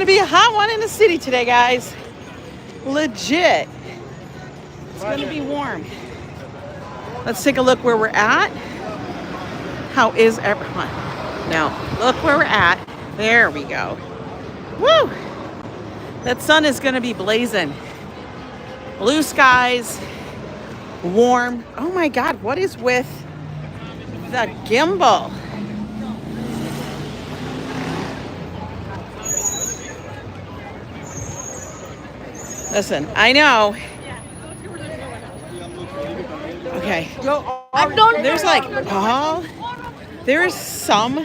gonna be a hot one in the city today, guys. Legit. It's gonna be warm. Let's take a look where we're at. How is everyone? Now, look where we're at. There we go. Woo! That sun is gonna be blazing. Blue skies, warm. Oh my God, what is with the gimbal? Listen, I know. Okay. There's like, there's some,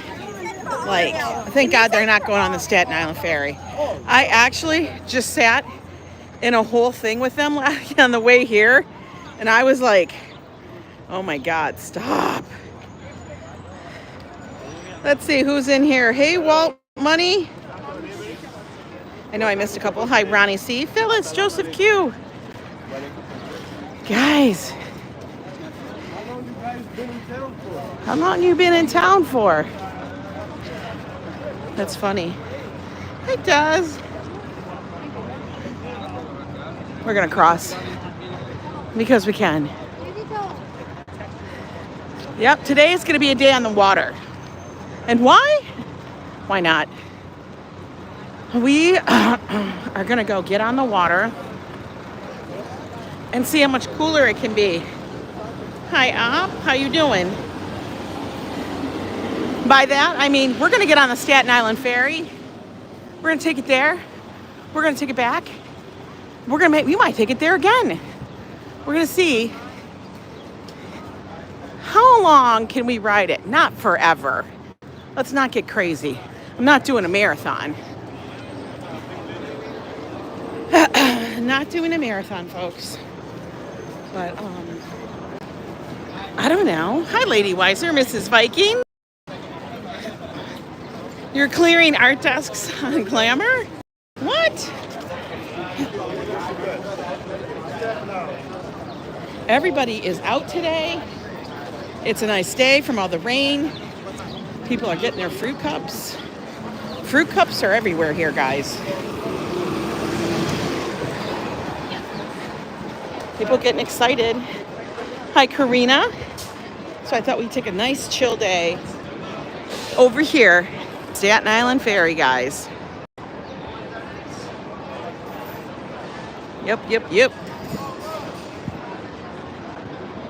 like, thank God they're not going on the Staten Island ferry. I actually just sat in a whole thing with them on the way here, and I was like, oh my God, stop. Let's see who's in here. Hey, Walt Money. I know I missed a couple. Hi, Ronnie C. Phyllis, Joseph Q. Guys. How long you been in town for? That's funny. It does. We're gonna cross because we can. Yep, today is gonna be a day on the water. And why? Why not? We are gonna go get on the water and see how much cooler it can be. Hi, how you doing? By that, I mean, we're gonna get on the Staten Island ferry. We're gonna take it there. We're gonna take it back. We might take it there again. We're gonna see how long can we ride it? Not forever. Let's not get crazy. I'm not doing a marathon. Not doing a marathon, folks. But, I don't know. Hi, Lady Weiser, Mrs. Viking. You're clearing art desks on Glamour? What? Everybody is out today. It's a nice day from all the rain. People are getting their fruit cups. Fruit cups are everywhere here, guys. People getting excited. Hi, Karina. So I thought we'd take a nice chill day over here. Staten Island Ferry, guys. Yep.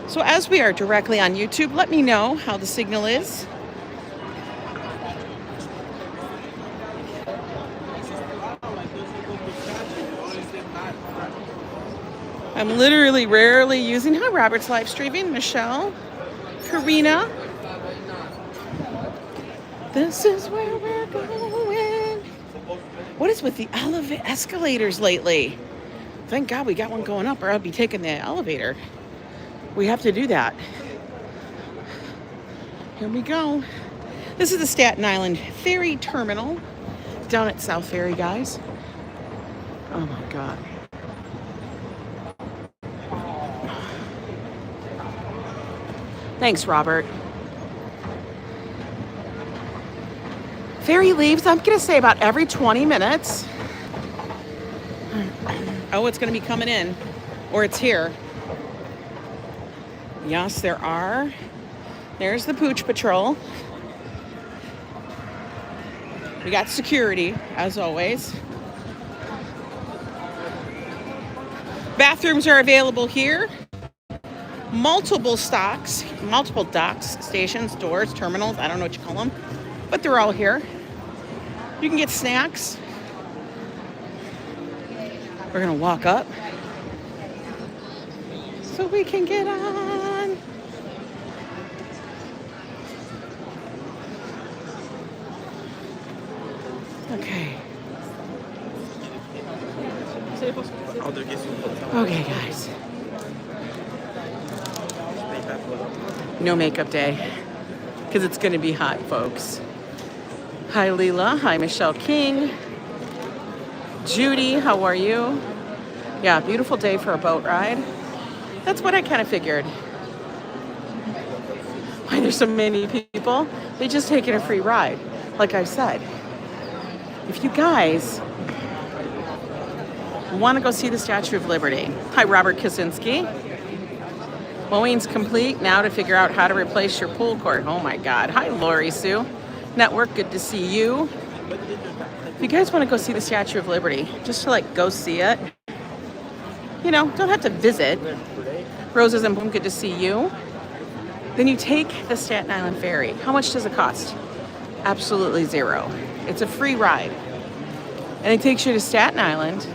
So as we are directly on YouTube, let me know how the signal is. I'm literally rarely using. Hi, Robert's live streaming. Michele, Karina. This is where we're going. What is with the escalators lately? Thank God we got one going up, or I'll be taking the elevator. We have to do that. Here we go. This is the Staten Island Ferry Terminal down at South Ferry, guys. Oh my God. Thanks, Robert. Ferry leaves, I'm going to say about every 20 minutes. Oh, it's going to be coming in. Or it's here. Yes, there are. There's the Pooch Patrol. We got security, as always. Bathrooms are available here. Multiple docks, stations, doors, terminals, I don't know what you call them, but they're all here. You can get snacks. We're gonna walk up so we can get on. Okay. Okay, guys. No makeup day, because it's going to be hot, folks. Hi, Lila. Hi, Michelle King. Judy, how are you? Yeah, beautiful day for a boat ride. That's what I kind of figured. Why there's so many people? They just taking a free ride, like I said. If you guys want to go see the Statue of Liberty, hi Robert Kosinski. Mowing's complete. Now to figure out how to replace your pool court. Oh my God. Hi Lori Sue. Network, good to see you. If you guys want to go see the Statue of Liberty, just to like go see it, you know, don't have to visit. Roses and Bloom, good to see you. Then you take the Staten Island ferry. How much does it cost? Absolutely zero. It's a free ride. And it takes you to Staten Island.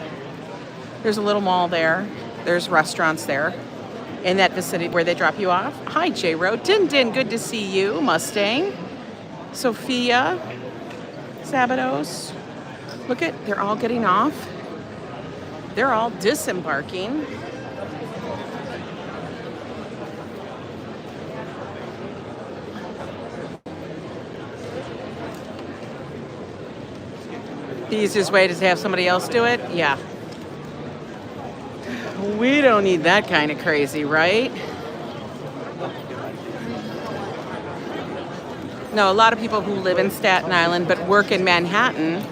There's a little mall there. There's restaurants there in that vicinity where they drop you off. Hi, J-Ro. Din Din, good to see you. Mustang. Sophia. Szabados. Look at, they're all getting off. They're all disembarking. The easiest way is to have somebody else do it? Yeah. We don't need that kind of crazy, right? No, a lot of people who live in Staten Island but work in Manhattan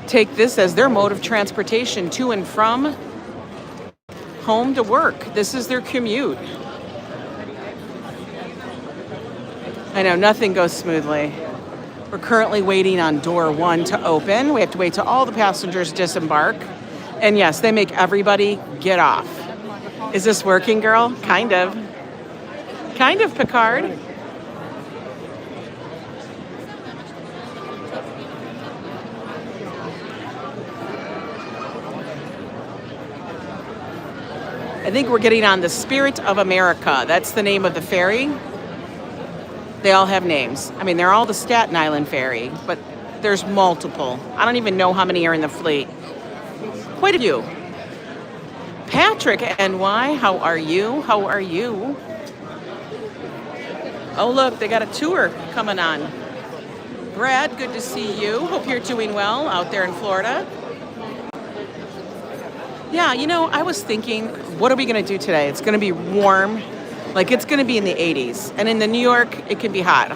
take this as their mode of transportation to and from home to work. This is their commute. I know, nothing goes smoothly. We're currently waiting on door 1 to open. We have to wait till all the passengers disembark. And yes, they make everybody get off. Is this working, girl? Kind of. Kind of, Picard. I think we're getting on the Spirit of America. That's the name of the ferry. They all have names. I mean, they're all the Staten Island ferry, but there's multiple. I don't even know how many are in the fleet. Quite a few. Patrick NY, how are you? How are you? Oh, look, they got a tour coming on. Brad, good to see you. Hope you're doing well out there in Florida. Yeah, you know, I was thinking, what are we going to do today? It's going to be warm. Like, it's going to be in the 80s. And in the New York, it can be hot.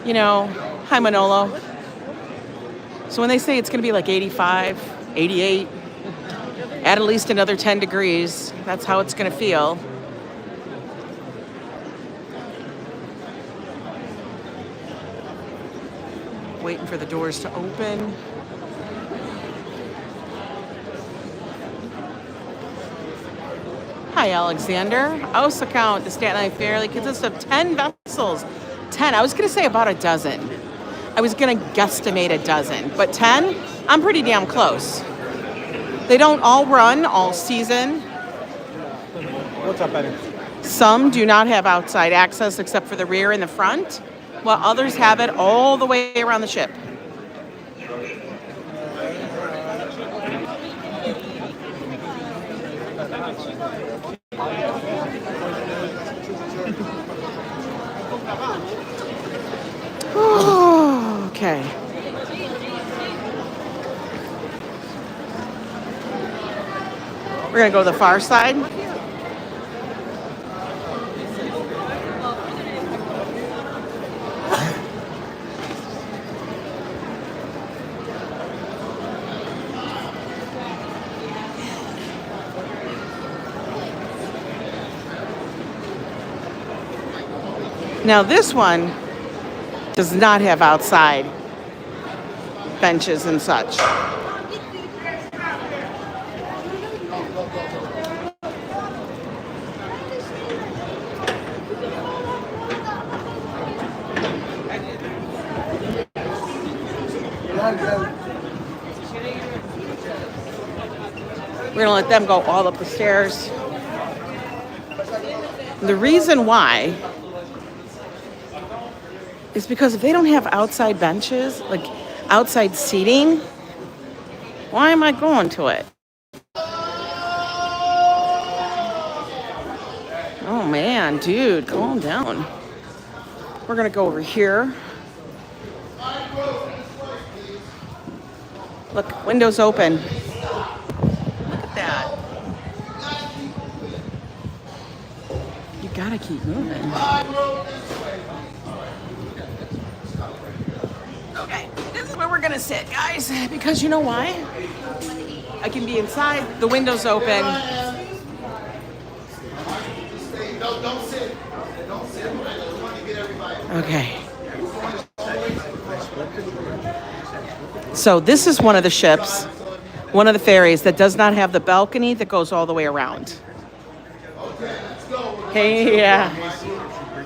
You know, hi, Manolo. So when they say it's going to be like 85, 88, add at least another 10 degrees. That's how it's going to feel. Waiting for the doors to open. Hi, Alexander. Also count the Staten Island Ferry consists of 10 vessels. 10. I was going to say about a dozen. I was going to guesstimate a dozen. But 10? I'm pretty damn close. They don't all run all season. What's up, Eddie? Some do not have outside access except for the rear and the front, while others have it all the way around the ship. Okay. We're gonna go to the far side. Now this one does not have outside benches and such. We're gonna let them go all up the stairs. The reason why is because if they don't have outside benches, like outside seating, why am I going to it? Oh man, dude, calm down. We're gonna go over here. Look, windows open. Look at that. You gotta keep moving. Okay, this is where we're gonna sit, guys, because you know why? I can be inside, the window's open. Okay. So this is one of the ships, one of the ferries that does not have the balcony that goes all the way around. Hey, yeah.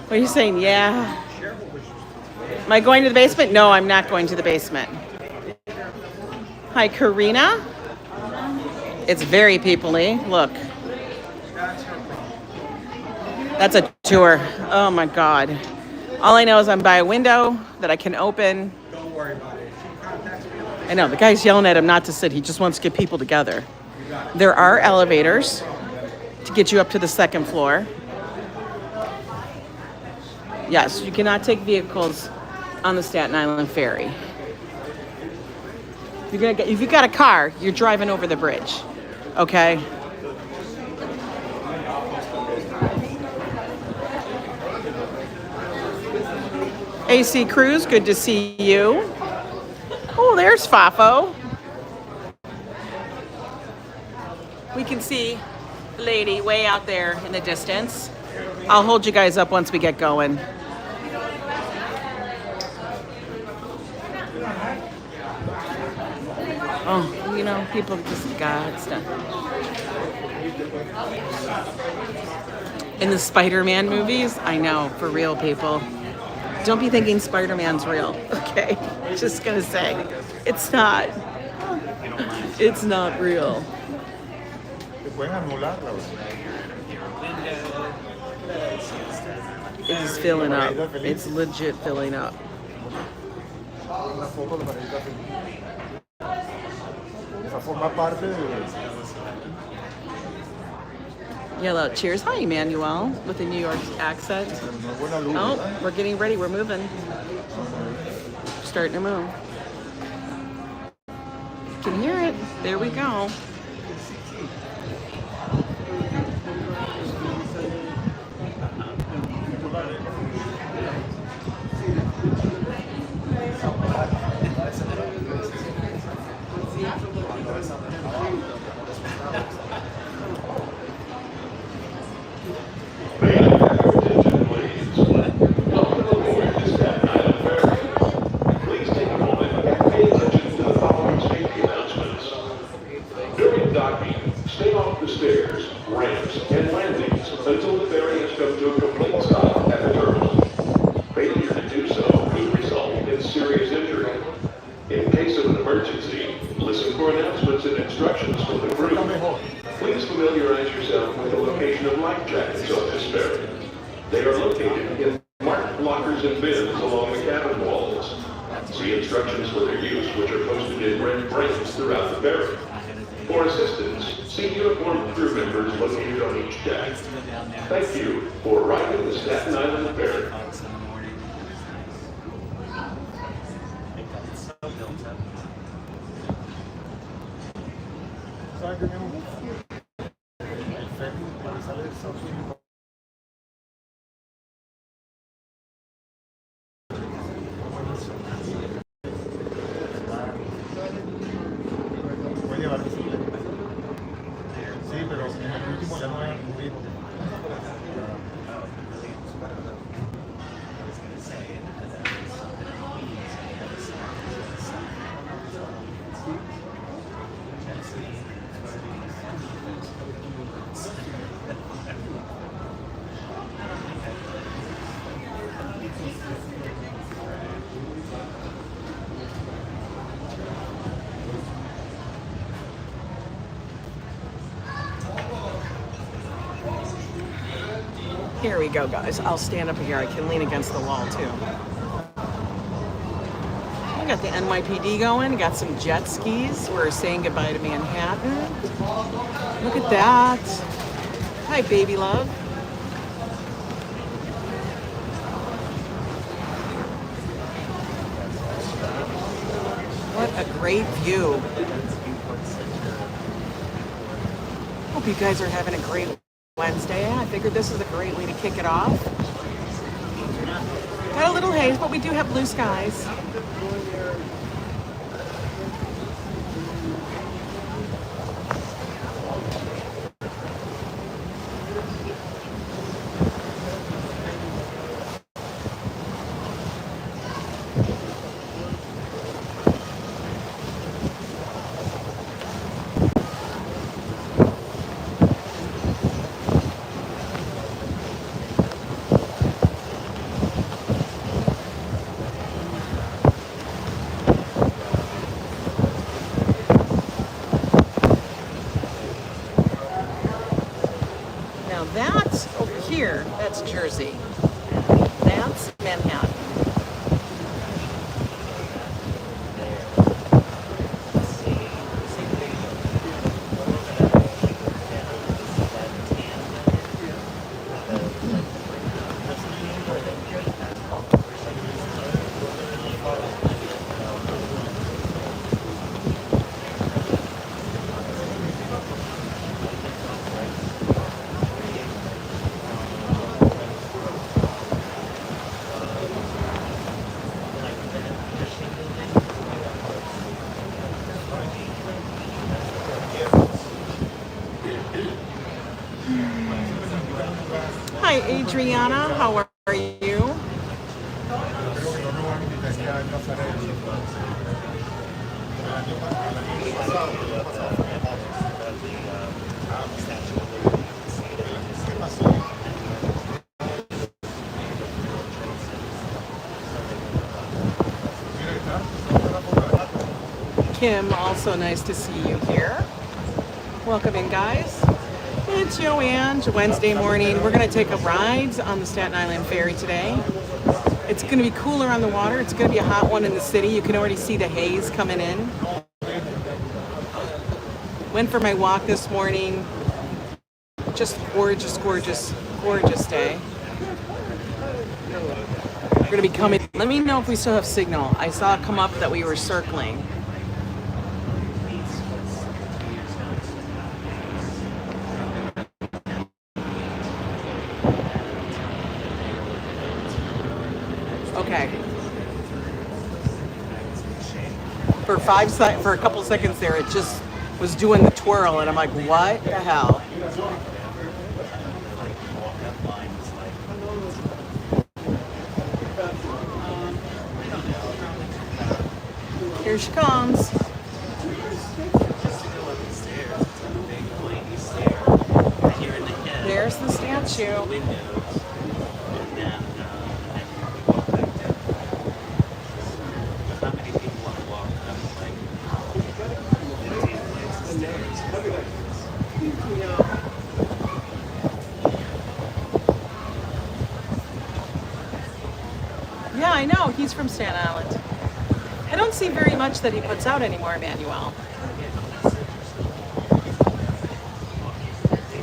What are you saying? Yeah. Am I going to the basement? No, I'm not going to the basement. Hi, Karina. It's very people-y. Look. That's a tour. Oh my God. All I know is I'm by a window that I can open. Don't worry about it. I know, the guy's yelling at him not to sit. He just wants to get people together. There are elevators to get you up to the second floor. Yes, you cannot take vehicles on the Staten Island ferry. If you've got a car, you're driving over the bridge, okay? AC Cruz, good to see you. Oh, there's Fafo. We can see the lady way out there in the distance. I'll hold you guys up once we get going. Oh, you know, people just got stuff. In the Spider-Man movies, I know, for real, people. Don't be thinking Spider-Man's real, okay? Just gonna say, it's not. It's not real. It's filling up. It's legit filling up. Yellow, cheers. Hi, Emmanuel, with a New York accent. Oh, we're getting ready. We're moving. Starting to move. Can hear it. There we go. Thank you for riding the Staten Island Ferry. Here we go, guys. I'll stand up here. I can lean against the wall, too. We got the NYPD going. Got some jet skis. We're saying goodbye to Manhattan. Look at that. Hi, baby love. What a great view. Hope you guys are having a great Wednesday. I figured this is a great way to kick it off. Got a little haze, but we do have blue skies. That's over here. That's Jersey. That's Manhattan. Hi, Adriana. How are you? Kim, also nice to see you here. Welcome in, guys. It's Yo Ang, Wednesday morning. We're going to take a ride on the Staten Island Ferry today. It's going to be cooler on the water. It's going to be a hot one in the city. You can already see the haze coming in. Went for my walk this morning. Just gorgeous, gorgeous, gorgeous day. We're going to be coming. Let me know if we still have signal. I saw it come up that we were circling. Okay. For a couple seconds there, it just was doing the twirl, and I'm like, what the hell? Here she comes. There's the statue. Yeah, I know. He's from Staten Island. I don't see very much that he puts out anymore, Emmanuel.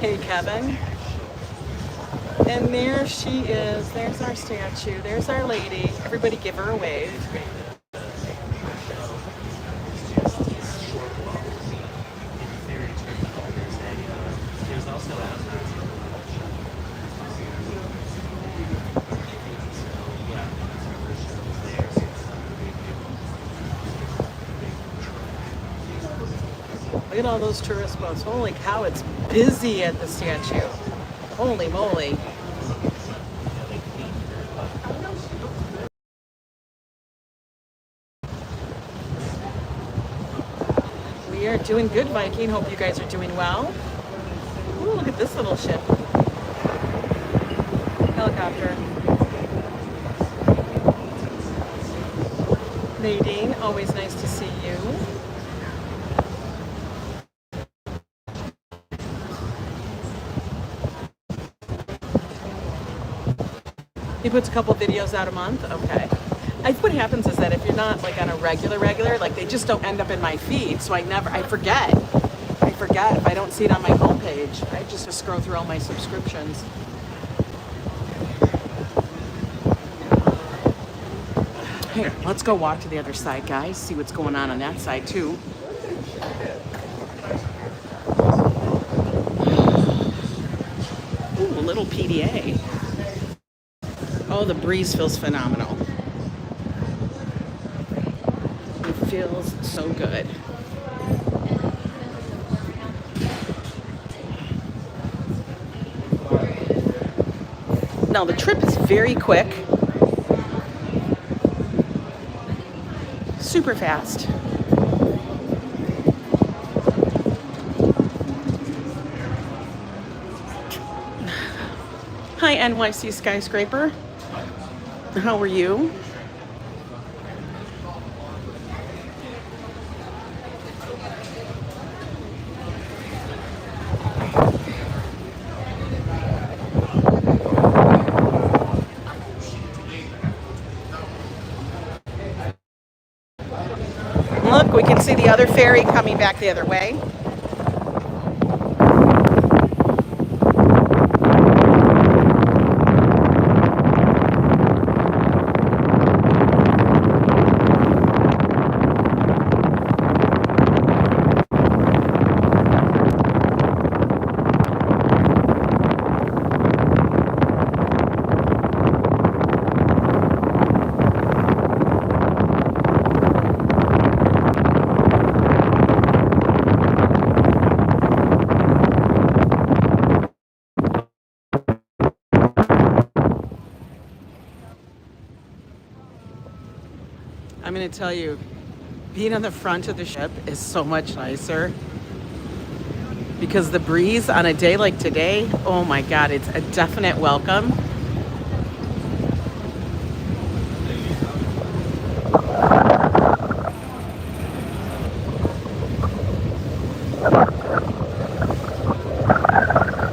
Hey, Kevin. And there she is. There's our statue. There's our lady. Everybody give her a wave. Look at all those tourist boats. Holy cow, it's busy at the statue. Holy moly. We are doing good, Viking. Hope you guys are doing well. Ooh, look at this little ship. Helicopter. Nadine, always nice to see you. He puts a couple videos out a month? Okay. What happens is that if you're not like on a regular, like they just don't end up in my feed, so I forget. I forget if I don't see it on my homepage. I just scroll through all my subscriptions. Here, let's go walk to the other side, guys. See what's going on that side too. Ooh, a little PDA. Oh, the breeze feels phenomenal. It feels so good. Now the trip is very quick. Super fast. Hi, NYC skyscraper. How are you? Look, we can see the other ferry coming back the other way. I'm going to tell you, being on the front of the ship is so much nicer because the breeze on a day like today, oh my God, it's a definite welcome.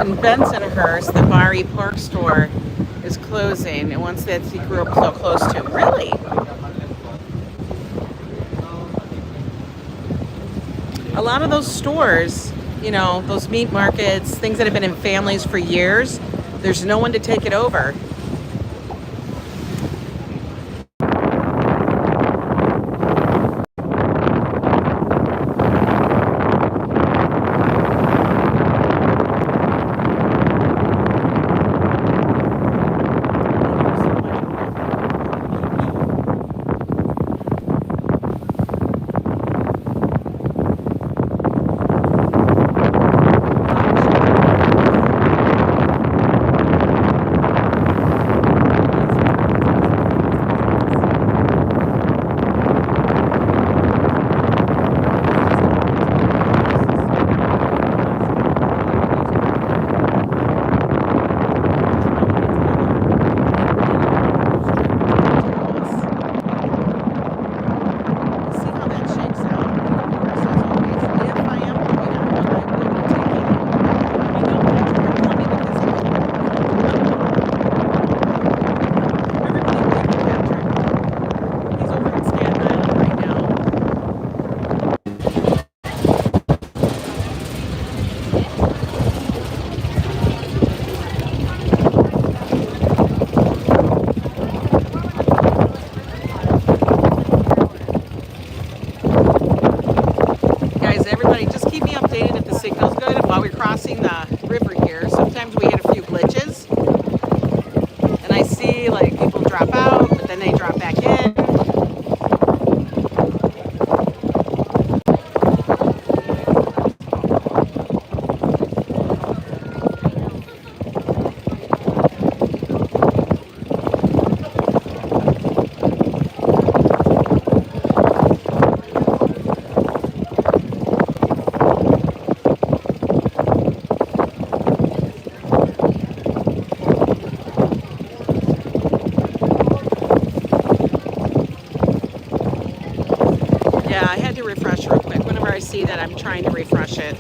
In Bensonhurst, the Bari Park store is closing, and once that he grew up so close to. Really? A lot of those stores, you know, those meat markets, things that have been in families for years, there's no one to take it over. See that I'm trying to refresh it.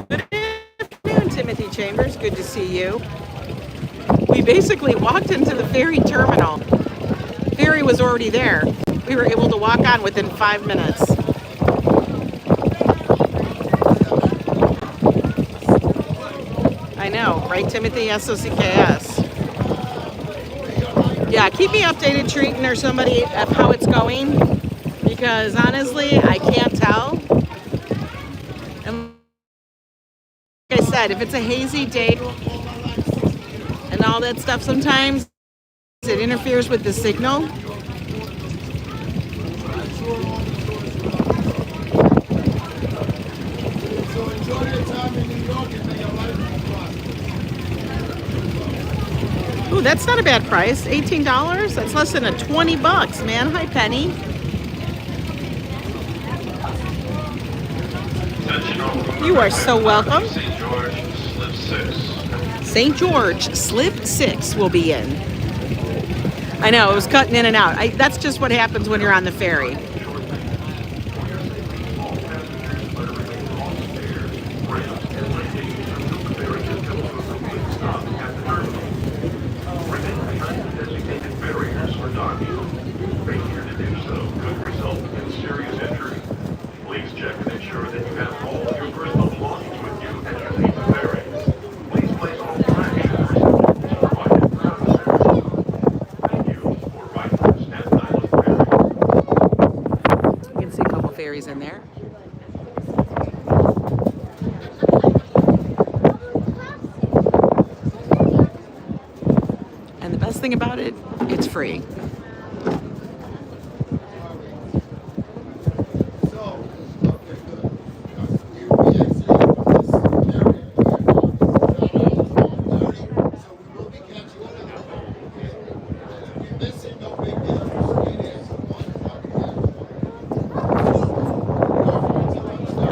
Good afternoon, Timothy Chambers. Good to see you. We basically walked into the ferry terminal. Ferry was already there. We were able to walk on within 5 minutes. I know, right, Timothy? SOCKS. Yeah, keep me updated, Treaton, or somebody, of how it's going. Because honestly, I can't tell. And like I said, if it's a hazy day and all that stuff, sometimes it interferes with the signal. Ooh, that's not a bad price. $18? That's less than a 20 bucks, man. Hi, Penny. You are so welcome. St. George Slip 6 will be in. I know, it was cutting in and out. That's just what happens when you're on the ferry. Please check and ensure that you have all of your personal belongings with you as you leave the ferry. Please place all trash in the receptacles provided throughout the ferry. Thank you for riding the Staten Island Ferry. You can see a couple ferries in there. And the best thing about it, it's free.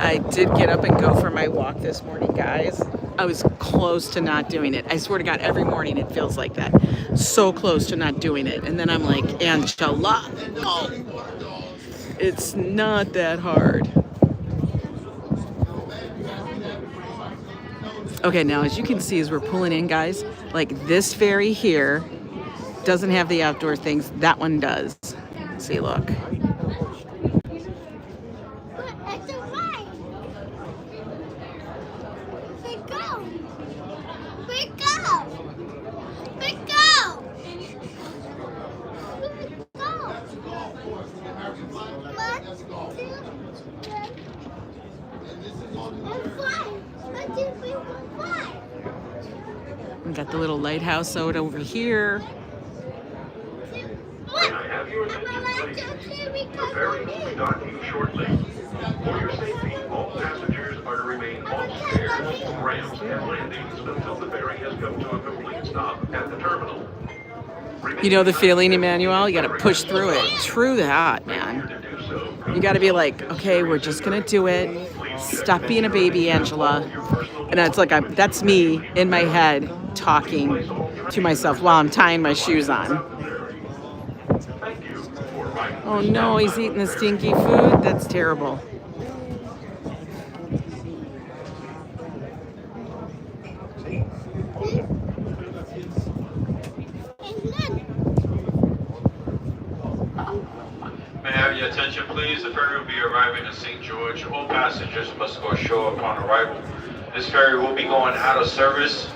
I did get up and go for my walk this morning, guys. I was close to not doing it. I swear to God, every morning it feels like that. So close to not doing it. And then I'm like, Angela, no, it's not that hard. Okay, now as you can see, as we're pulling in, guys, like this ferry here doesn't have the outdoor things. That one does. See, look. We got the little lighthouse out over here. May I have your attention, please? The ferry will be docking shortly. For your safety, all passengers are to remain off stairs, ramps, and landings until the ferry has come to a complete stop at the terminal. You know the feeling, Emmanuel? You got to push through it. True that, man. You got to be like, okay, we're just going to do it. Stop being a baby, Angela. And it's like, that's me in my head talking to myself while I'm tying my shoes on. Oh no, he's eating the stinky food? That's terrible. May I have your attention, please? The ferry will be arriving in St. George. All passengers must go ashore upon arrival. This ferry will be going out of service,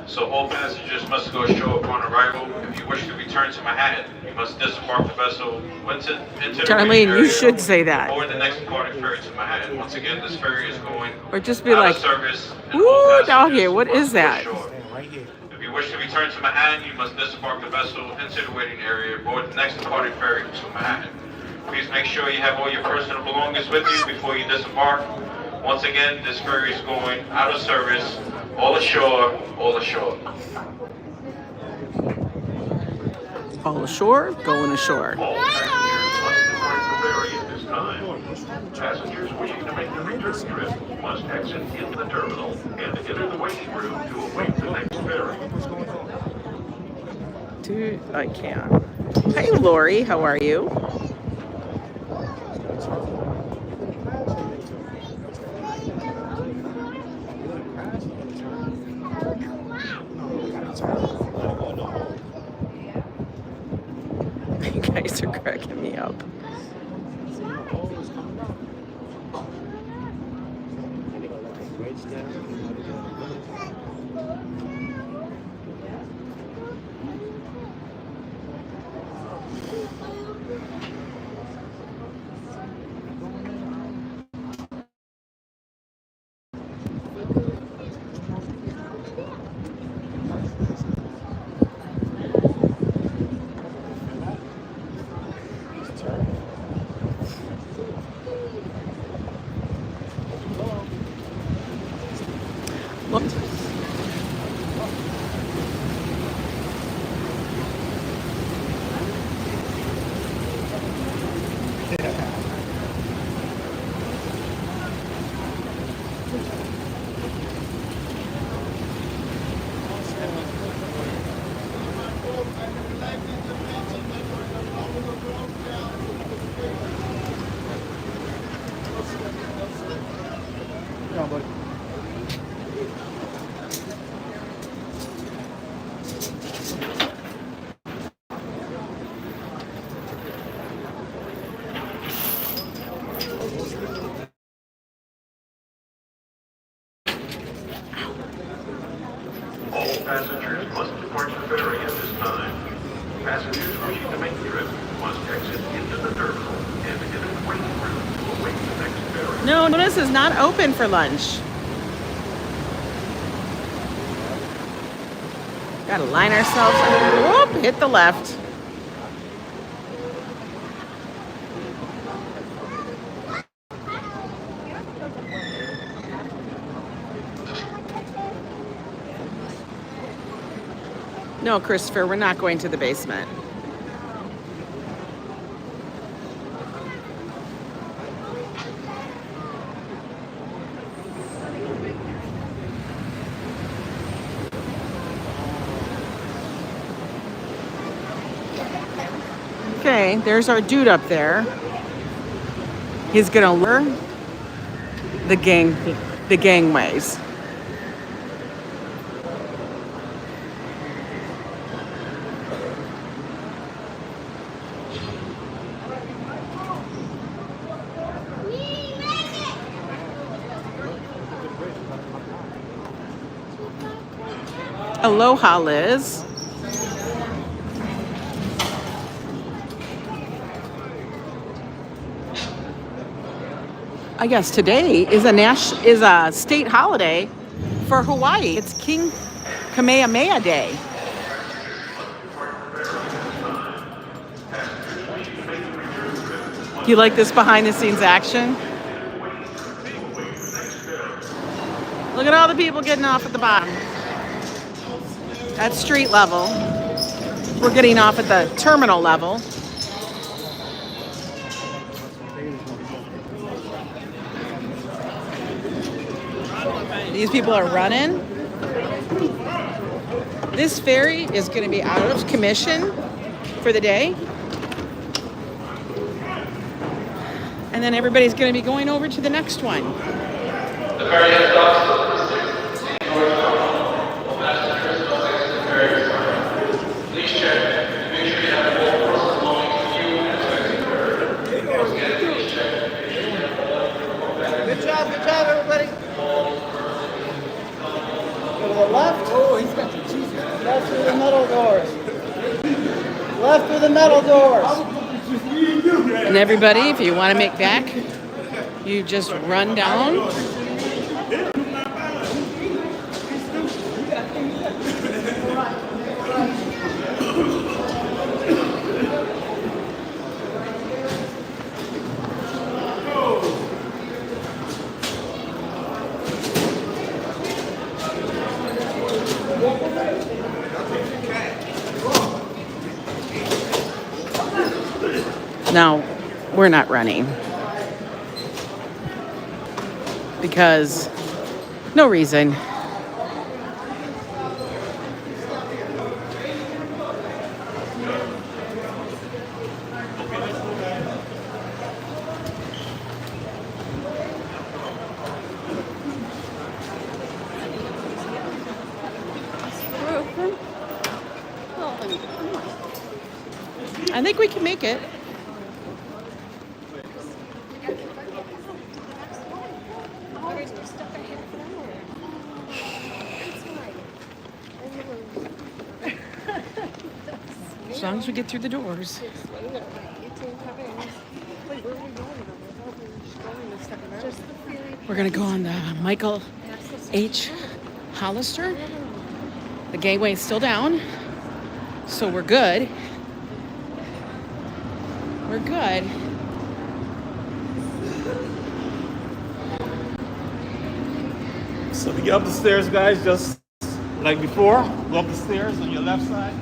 so all passengers must go ashore upon arrival. If you wish to return to Manhattan, you must disembark the vessel into the Darlene, area, you should say that. or the next departing ferry to Manhattan. Once again, this ferry is going Or just be out like, of service. ooh, doggy, what is that? If you wish to return to Manhattan, you must disembark the vessel into the waiting area, board the next departing ferry to Manhattan. Please make sure you have all your personal belongings with you before you disembark. Once again, this ferry is going out of service. All ashore, all ashore. All ashore, going ashore. All passengers must depart the ferry at this time. Passengers wishing to make the return trip must exit into the terminal and enter the waiting room to await the next ferry. Dude, I can't. Hey, Lori, how are you? You guys are cracking me up. Look. Come on, buddy. All passengers must depart the ferry at this time. Passengers wishing to make the trip must exit into the terminal and enter the waiting room to await the next ferry. No, this is not open for lunch. Gotta line ourselves up. Whoop, hit the left. No, Christopher, we're not going to the basement. Okay, there's our dude up there. He's gonna learn the gangways. Aloha, Liz. I guess today is a state holiday for Hawaii. It's King Kamehameha Day. You like this behind the scenes action? Look at all the people getting off at the bottom. That's street level. We're getting off at the terminal level. These people are running. This ferry is going to be out of commission for the day. And then everybody's going to be going over to the next one. The ferry has docked. All passengers must exit the ferry. Please check to make sure you have all persons belonging to you and to exit the ferry. Once again, please check to make sure you have all. Good job, everybody. Go to the left. Oh, he's got the cheese. Left through the metal doors. Left through the metal doors. And everybody, if you want to make back, you just run down. Now, we're not running because no reason. I think we can make it. As long as we get through the doors. We're gonna go on the Michael H. Hollister. The gateway is still down, so we're good. We're good. So to get up the stairs, guys, just like before, go up the stairs on your left side.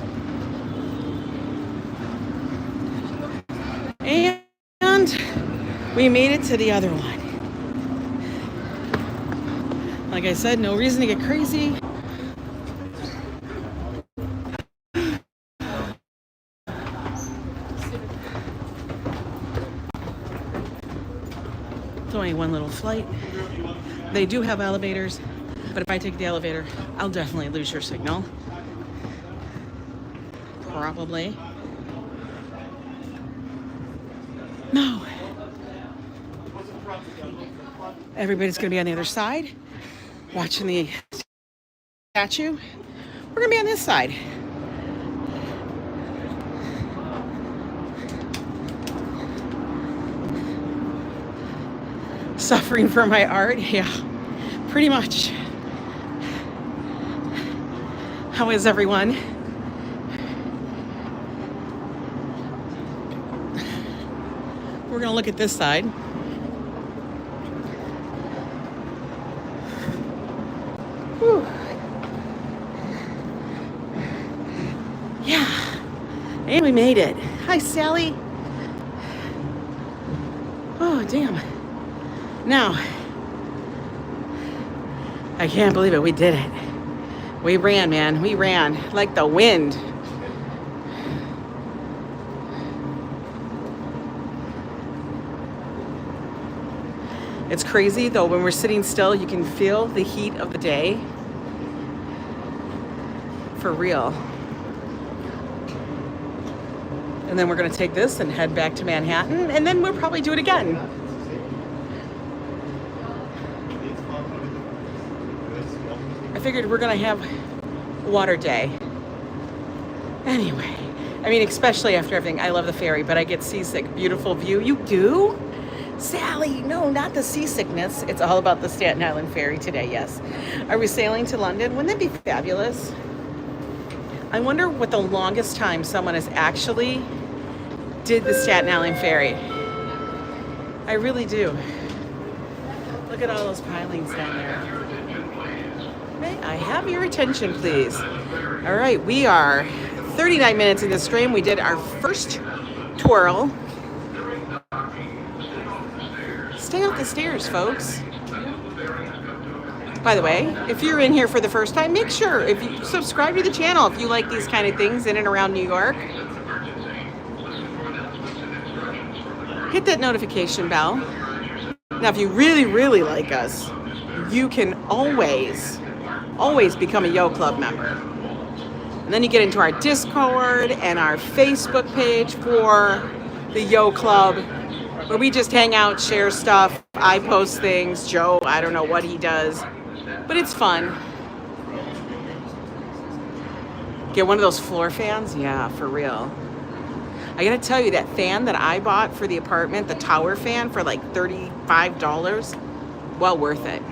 And we made it to the other one. Like I said, no reason to get crazy. It's only one little flight. They do have elevators, but if I take the elevator, I'll definitely lose your signal. Probably. No. Everybody's gonna be on the other side, watching the statue. We're gonna be on this side. Suffering for my art? Yeah, pretty much. How is everyone? We're gonna look at this side. Whew. Yeah, and we made it. Hi, Sally. Oh, damn. Now, I can't believe it. We did it. We ran, man. We ran like the wind. It's crazy though, when we're sitting still, you can feel the heat of the day. For real. And then we're gonna take this and head back to Manhattan, and then we'll probably do it again. I figured we're gonna have water day. Anyway, I mean, especially after everything, I love the ferry, but I get seasick. Beautiful view. You do? Sally, no, not the seasickness. It's all about the Staten Island ferry today, yes. Are we sailing to London? Wouldn't that be fabulous? I wonder what the longest time someone has actually did the Staten Island ferry. I really do. Look at all those pilings down there. May I have your attention, please? All right, we are 39 minutes in the stream. We did our first twirl. Stay off the stairs, folks. By the way, if you're in here for the first time, make sure if you subscribe to the channel if you like these kind of things in and around New York. Hit that notification bell. Now, if you really, really like us, you can always become a Yo Club member. And then you get into our Discord and our Facebook page for the Yo Club, where we just hang out, share stuff. I post things. Joe, I don't know what he does, but it's fun. Get one of those floor fans? Yeah, for real. I gotta tell you, that fan that I bought for the apartment, the tower fan for like $35, well worth it.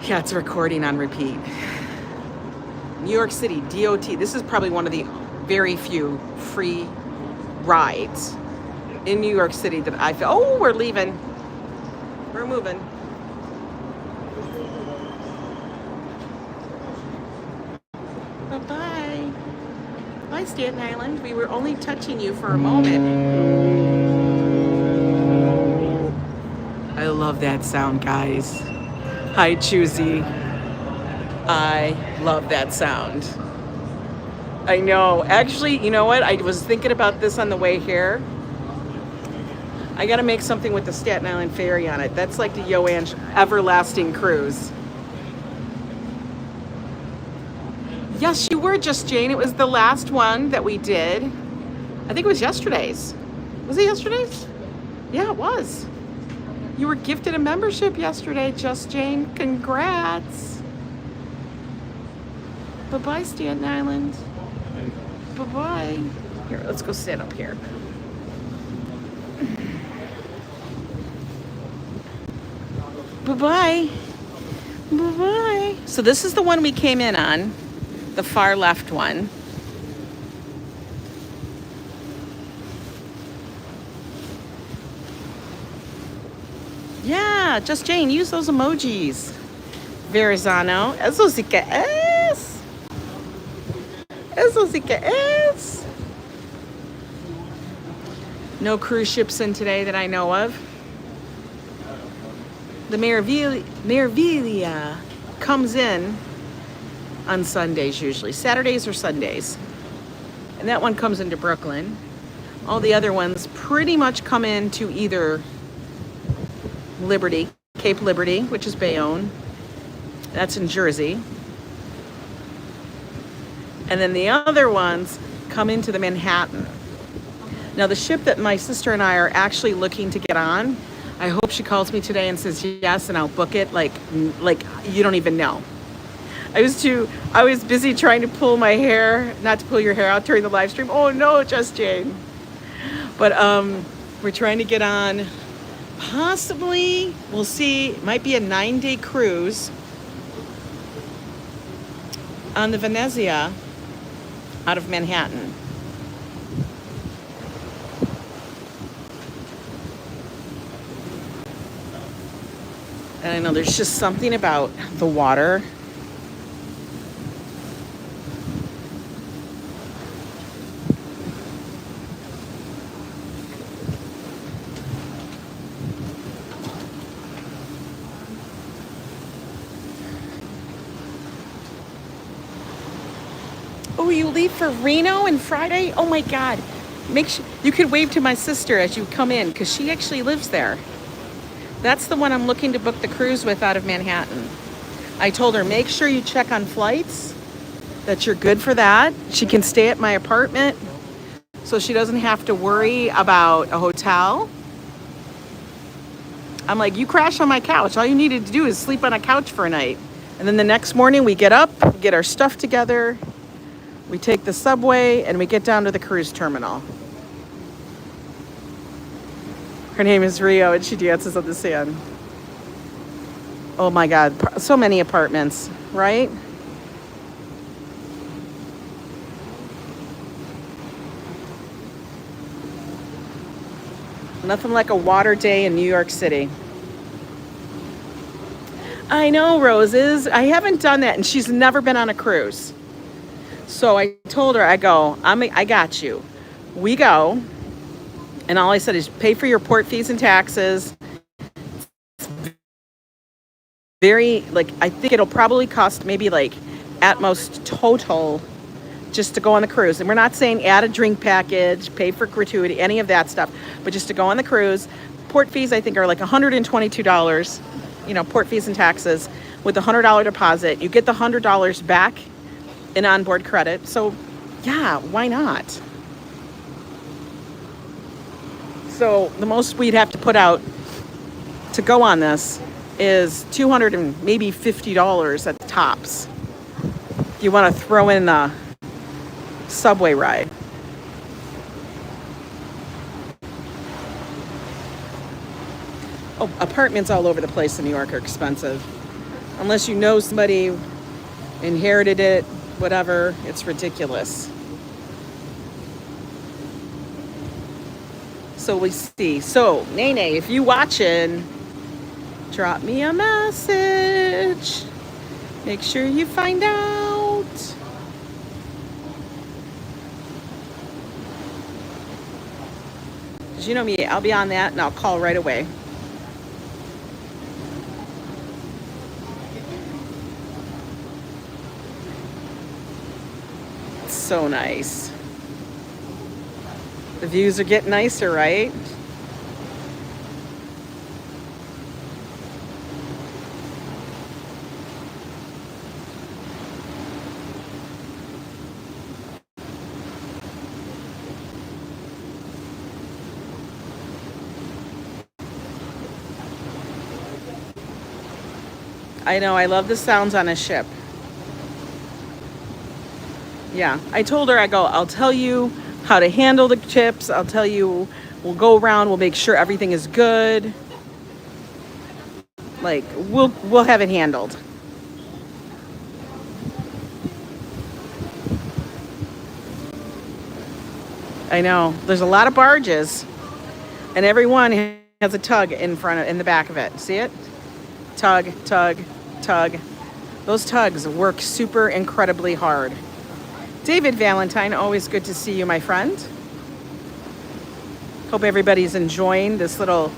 Yeah, it's recording on repeat. New York City, DOT. This is probably one of the very few free rides in New York City that I feel. Oh, we're leaving. We're moving. Bye-bye. Bye, Staten Island. We were only touching you for a moment. I love that sound, guys. Hi, Choosy. I love that sound. I know. Actually, you know what? I was thinking about this on the way here. I got to make something with the Staten Island ferry on it. That's like the Yo Ang Everlasting Cruise. Yes, you were, Just Jane. It was the last one that we did. I think it was yesterday's. Was it yesterday's? Yeah, it was. You were gifted a membership yesterday, Just Jane. Congrats. Bye-bye, Staten Island. Bye-bye. Here, let's go sit up here. Bye-bye. Bye-bye. So this is the one we came in on, the far left one. Yeah, just Jane, use those emojis. Verrazano, eso sí que es. Eso sí que es. No cruise ships in today that I know of. The Meraviglia comes in on Sundays usually, Saturdays or Sundays. And that one comes into Brooklyn. All the other ones pretty much come into either Liberty, Cape Liberty, which is Bayonne. That's in Jersey. And then the other ones come into the Manhattan. Now the ship that my sister and I are actually looking to get on, I hope she calls me today and says yes, and I'll book it like you don't even know. I was busy trying to pull my hair, not to pull your hair out during the live stream. Oh no, just Jane. But we're trying to get on, possibly, we'll see, it might be a 9-day cruise on the Venezia out of Manhattan. And I know there's just something about the water. Oh, you leave for Reno and Friday? Oh my God. Make sure you could wave to my sister as you come in, because she actually lives there. That's the one I'm looking to book the cruise with out of Manhattan. I told her, make sure you check on flights, that you're good for that. She can stay at my apartment, so she doesn't have to worry about a hotel. I'm like, you crash on my couch. All you needed to do is sleep on a couch for a night. And then the next morning we get up, we get our stuff together, we take the subway, and we get down to the cruise terminal. Her name is Rio, and she dances on the sand. Oh my God, so many apartments, right? Nothing like a water day in New York City. I know, Roses. I haven't done that, and she's never been on a cruise. So I told her, I got you. We go. And all I said is pay for your port fees and taxes. I think it'll probably cost maybe like at most total just to go on the cruise. And we're not saying add a drink package, pay for gratuity, any of that stuff, but just to go on the cruise. Port fees, I think, are like $122, port fees and taxes with a $100 deposit. You get the $100 back in onboard credit. So yeah, why not? So the most we'd have to put out to go on this is $200 and maybe $50 at the tops. If you want to throw in the subway ride. Oh, apartments all over the place in New York are expensive. Unless you know somebody, inherited it, whatever, it's ridiculous. So we see. So, Nene, if you watching, drop me a message. Make sure you find out. Because you know me, I'll be on that and I'll call right away. It's so nice. The views are getting nicer, right? I know, I love the sounds on a ship. Yeah, I told her, I'll tell you how to handle the chips. I'll tell you, we'll go around, we'll make sure everything is good. Like, we'll have it handled. I know, there's a lot of barges, and everyone has a tug in the back of it. See it? Tug, tug, tug. Those tugs work super incredibly hard. David Valentine, always good to see you, my friend. Hope everybody's enjoying this little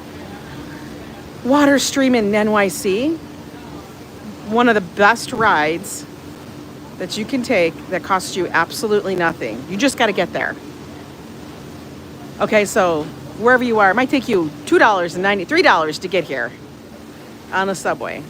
water stream in NYC. One of the best rides that you can take that costs you absolutely nothing. You just got to get there. Okay, so wherever you are, it might take you $2.93 to get here on the subway.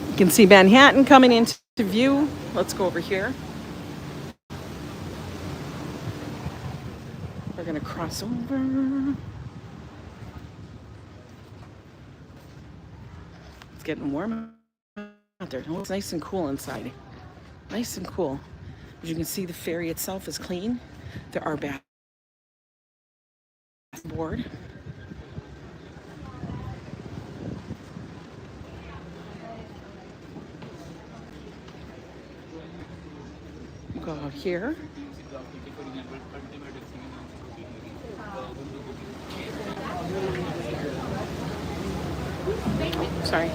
You can see Manhattan coming into view. Let's go over here. We're gonna cross over. It's getting warm out there. Oh, it's nice and cool inside. Nice and cool. As you can see, the ferry itself is clean. There are baths board. Go out here. Sorry.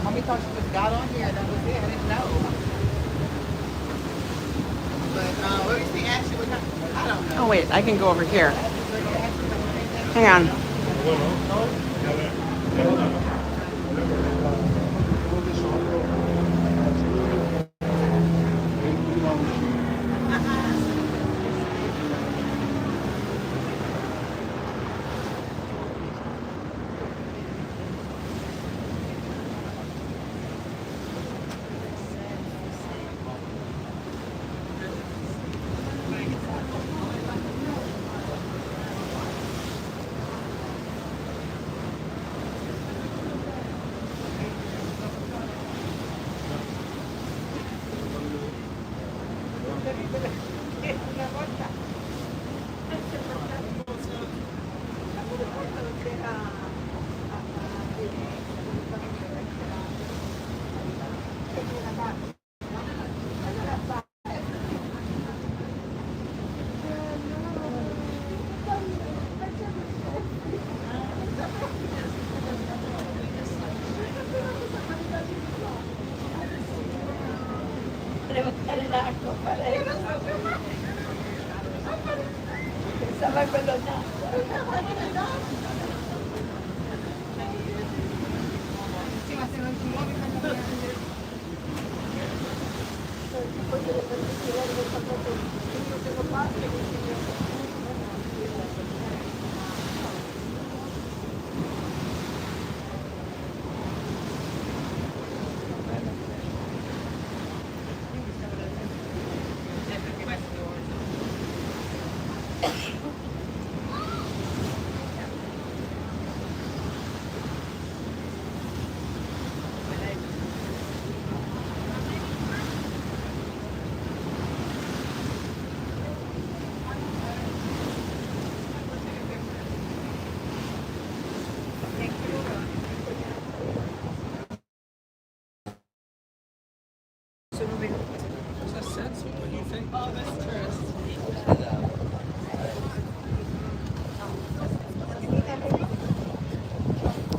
Mommy thought she just got on here. That was it. I didn't know. But what is the action? I don't know. Oh wait, I can go over here. Hang on.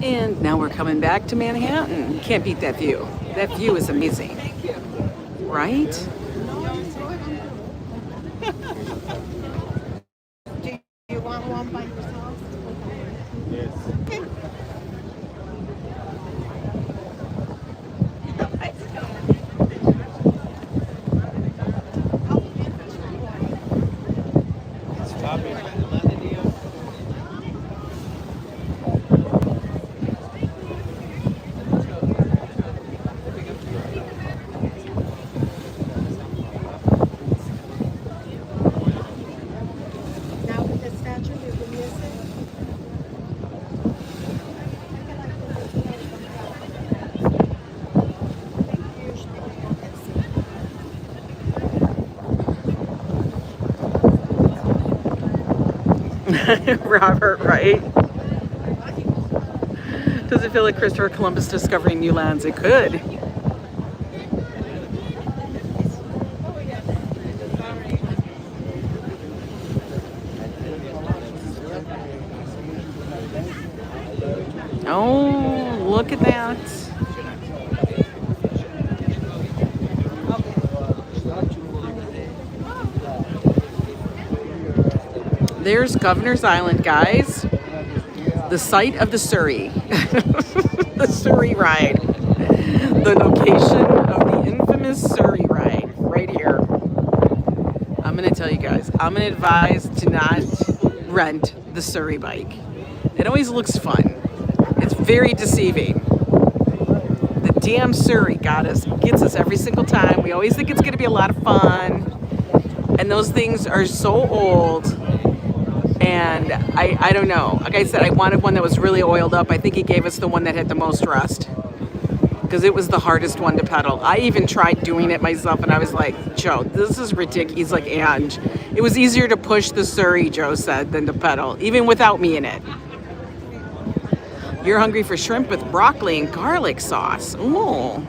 And now we're coming back to Manhattan. Can't beat that view. That view is amazing. Right? Do you want one by yourself? Yes. Robert, right? Does it feel like Christopher Columbus discovering new lands? It could. Oh, look at that. There's Governor's Island, guys. The site of the Surrey. The Surrey ride. The location of the infamous Surrey ride. Right here. I'm going to tell you guys. I'm going to advise to not rent the Surrey bike. It always looks fun. It's very deceiving. The damn Surrey gets us every single time. We always think it's going to be a lot of fun. And those things are so old. And I don't know. Like I said, I wanted one that was really oiled up. I think he gave us the one that had the most rust. Because it was the hardest one to pedal. I even tried doing it myself and I was like, Joe, this is ridiculous. He's like, and it was easier to push the Surrey, Joe said, than to pedal. Even without me in it. You're hungry for shrimp with broccoli and garlic sauce. Ooh.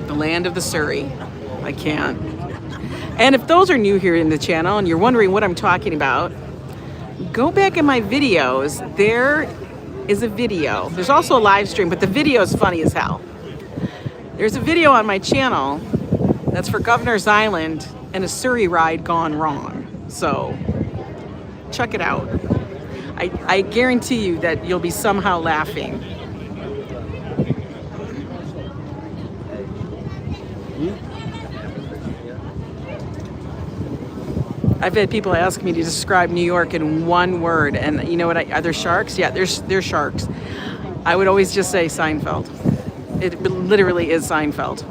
The land of the Surrey. I can't. And if those are new here in the channel and you're wondering what I'm talking about, go back in my videos. There is a video. There's also a live stream, but the video is funny as hell. There's a video on my channel that's for Governor's Island and a Surrey ride gone wrong. So check it out. I guarantee you that you'll be somehow laughing. I've had people ask me to describe New York in one word, and you know what? Are there sharks? Yeah, there's sharks. I would always just say Seinfeld. It literally is Seinfeld.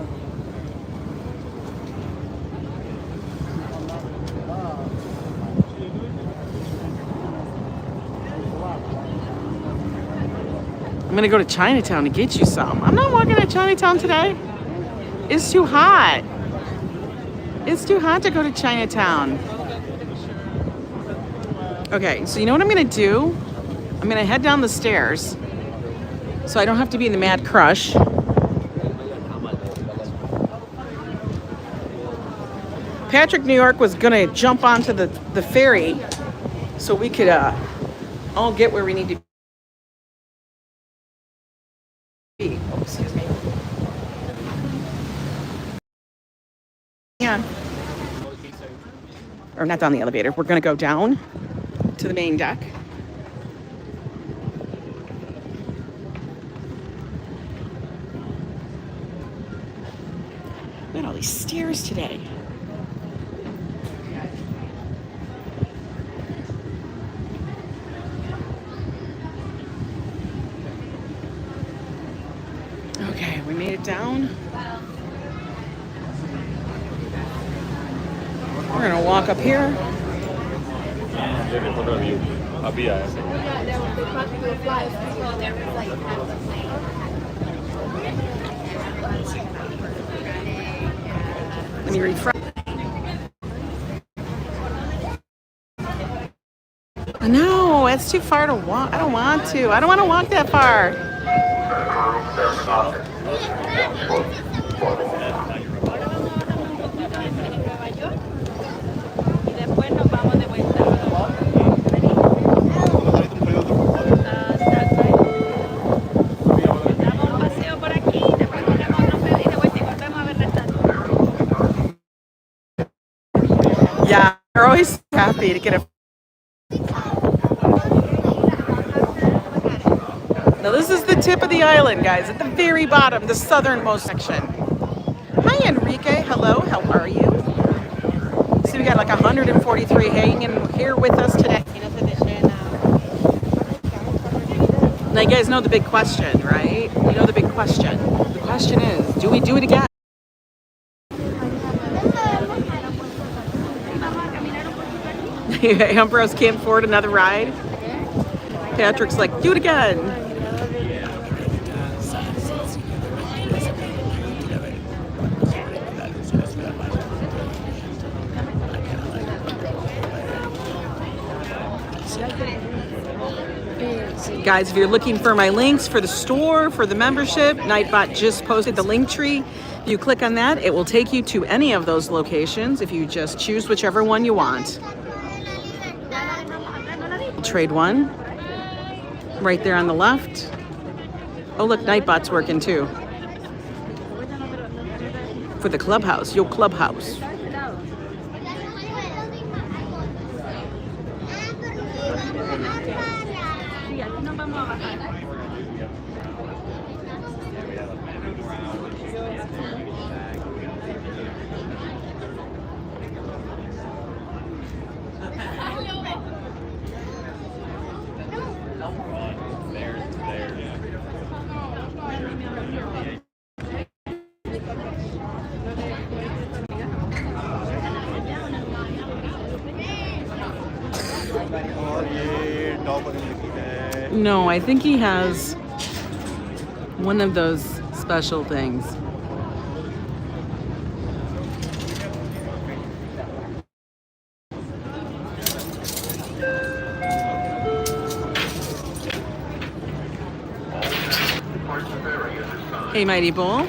I'm gonna go to Chinatown to get you some. I'm not walking to Chinatown today. It's too hot. It's too hot to go to Chinatown. Okay, so you know what I'm gonna do? I'm gonna head down the stairs so I don't have to be in the Mad Crush. Patrick, New York was gonna jump onto the ferry so we could all get where we need to be. Oh, excuse me. Yeah. Or not down the elevator. We're gonna go down to the main deck. Look at all these stairs today. Okay, we made it down. We're gonna walk up here. Let me refresh. No, it's too far to walk. I don't want to. I don't want to walk that far. Yeah, we're always happy to get a. Now this is the tip of the island, guys, at the very bottom, the southernmost section. Hi, Enrique. Hello, how are you? See, we got like 143 hanging here with us today. Now you guys know the big question, right? You know the big question. The question is, do we do it again? Ambrose can't afford another ride. Patrick's like, do it again. Guys, if you're looking for my links for the store, for the membership, Nightbot just posted the link tree. If you click on that, it will take you to any of those locations if you just choose whichever one you want. Trade one. Right there on the left. Oh, look, Nightbot's working too. For the clubhouse, Yo Clubhouse. No, I think he has one of those special things. Hey, Mighty Bull.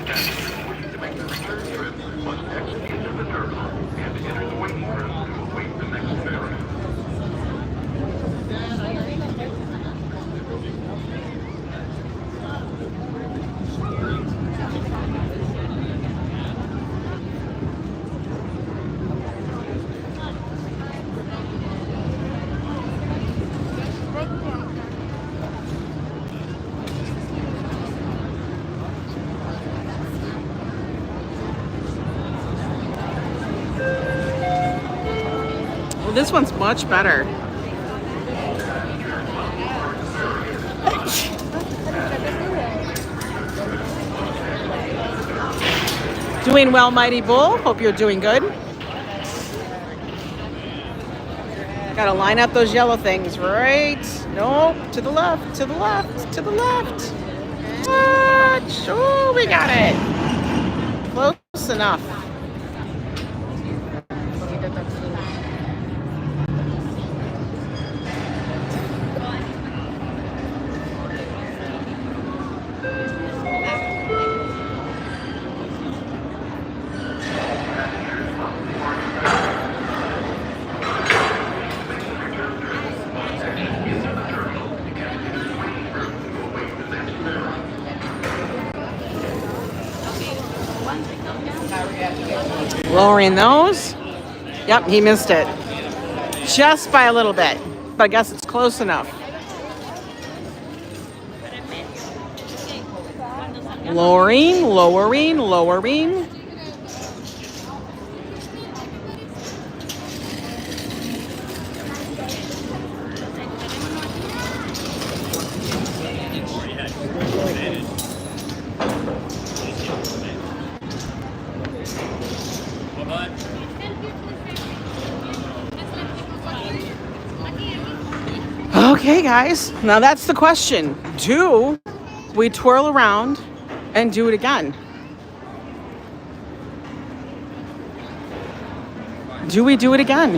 This one's much better. Doing well, Mighty Bull. Hope you're doing good. Gotta line up those yellow things, right? Nope, to the left, to the left, to the left. What? Oh, we got it. Close enough. Lowering those. Yep, he missed it. Just by a little bit. But I guess it's close enough. Lowering, lowering, lowering. Okay, guys, now that's the question. Do we twirl around and do it again? Do we do it again?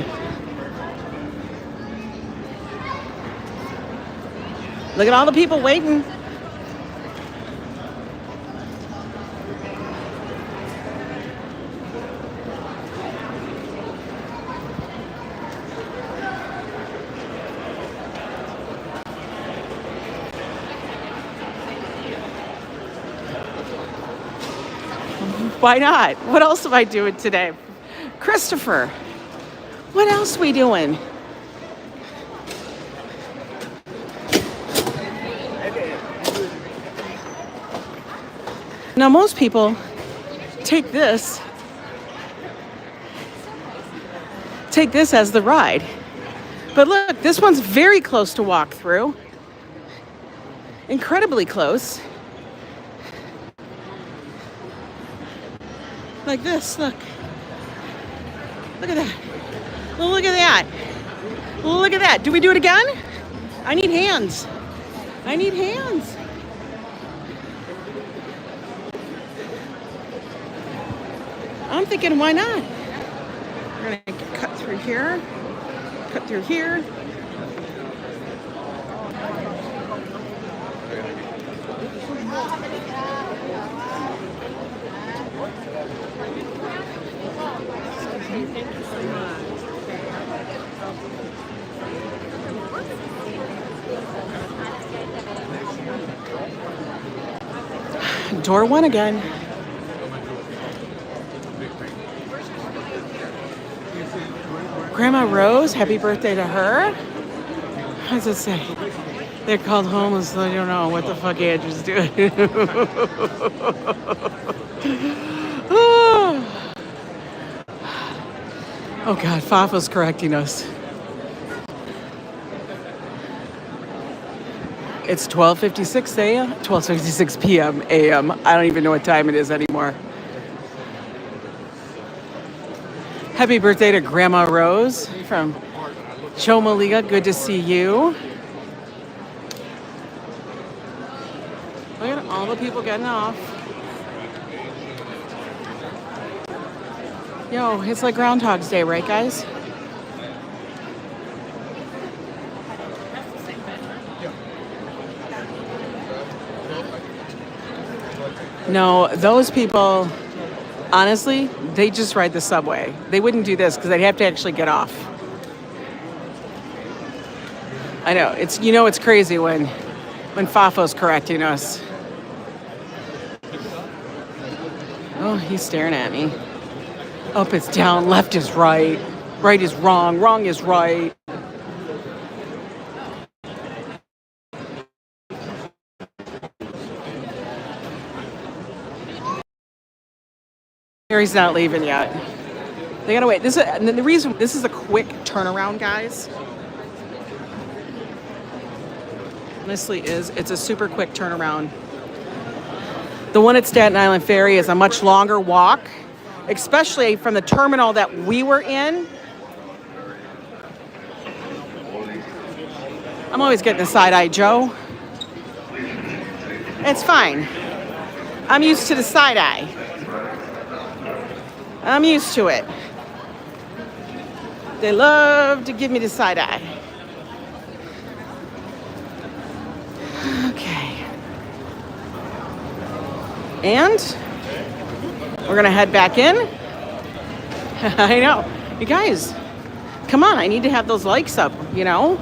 Look at all the people waiting. Why not? What else am I doing today? Christopher, what else we doing? Now, most people take this as the ride. But look, this one's very close to walk through. Incredibly close. Like this, look. Look at that. Look at that. Look at that. Do we do it again? I need hands. I need hands. I'm thinking, why not? We're gonna cut through here, cut through here. door one again. Grandma Rose, happy birthday to her. How does it say? They're called homeless, so I don't know what the fuck Andrew's doing. Oh God, Fafa's correcting us. It's 12:56 a.m., 12:56 p.m. a.m. I don't even know what time it is anymore. Happy birthday to Grandma Rose from Chomaliga. Good to see you. Look at all the people getting off. Yo, it's like Groundhog's Day, right, guys? No, those people, honestly, they just ride the subway. They wouldn't do this because they'd have to actually get off. I know, it's crazy when Fafo's correcting us. Oh, he's staring at me. Up is down, left is right, right is wrong, wrong is right. Harry's not leaving yet. They gotta wait. And the reason this is a quick turnaround, guys. Honestly, it's a super quick turnaround. The one at Staten Island Ferry is a much longer walk, especially from the terminal that we were in. I'm always getting a side eye, Joe. It's fine. I'm used to the side eye. I'm used to it. They love to give me the side eye. Okay. And we're gonna head back in. I know. You guys, come on, I need to have those likes up, you know?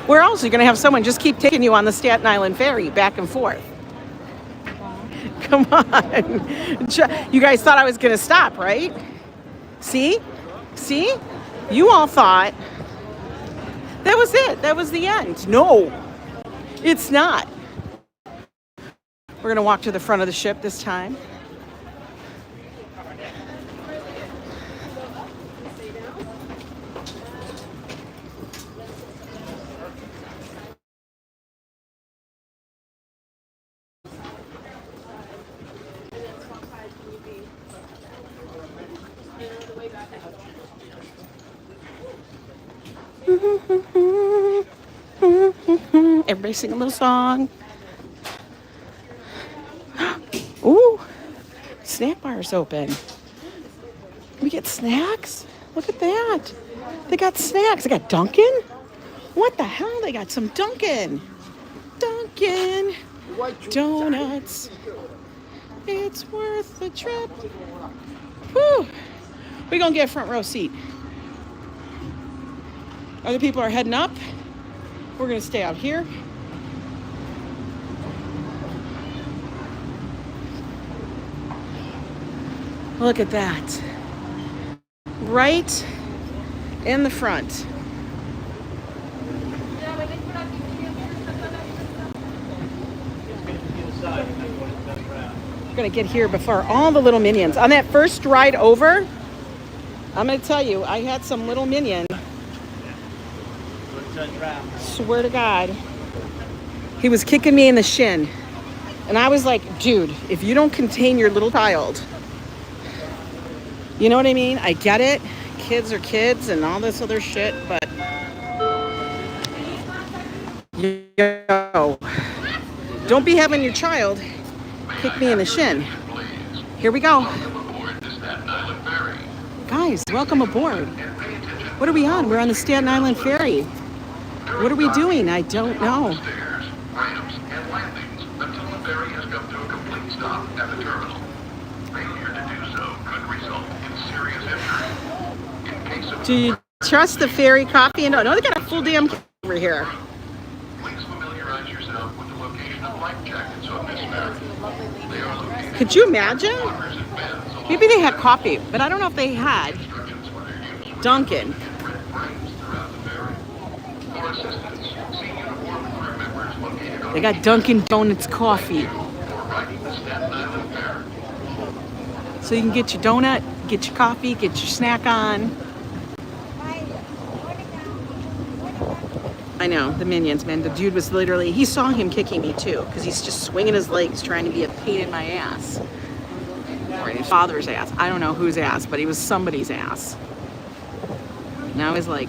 Where else are you gonna have someone just keep taking you on the Staten Island Ferry back and forth? Come on. You guys thought I was gonna stop, right? See? See? You all thought that was it. That was the end. No, it's not. We're gonna walk to the front of the ship this time. Everybody sing a little song. Ooh, snack bar's open. We get snacks? Look at that. They got snacks. They got Dunkin'? What the hell? They got some Dunkin'. Dunkin' Donuts. It's worth the trip. Whew. We're gonna get a front row seat. Other people are heading up. We're gonna stay out here. Look at that. Right in the front. We're gonna get here before all the little minions. On that first ride over, I'm gonna tell you, I had some little minion. Swear to God. He was kicking me in the shin. And I was like, dude, if you don't contain your little child. You know what I mean? I get it. Kids are kids and all this other shit, but yo, don't be having your child kick me in the shin. Here we go. Guys, welcome aboard. What are we on? We're on the Staten Island Ferry. What are we doing? I don't know. Ramps and landings until the ferry has come to a complete stop at the terminal. Failure to do so could result in serious injury. In case of Do you trust the ferry coffee? No, they got a full damn over here. please familiarize yourself yourself with the location of life jackets on this ferry. They are located Could you imagine? in beds along Maybe they had coffee, but I don't know if they had instructions for their use with Dunkin'. red frames throughout the ferry. For assistance, see uniformed crew members located on They got Dunkin' Donuts coffee. for riding the Staten Island ferry. So you can get your donut, get your coffee, get your snack on. I know, the minions, man. The dude was literally, he saw him kicking me too, because he's just swinging his legs trying to be a pain in my ass. Or in his father's ass. I don't know whose ass, but he was somebody's ass. Now he's like,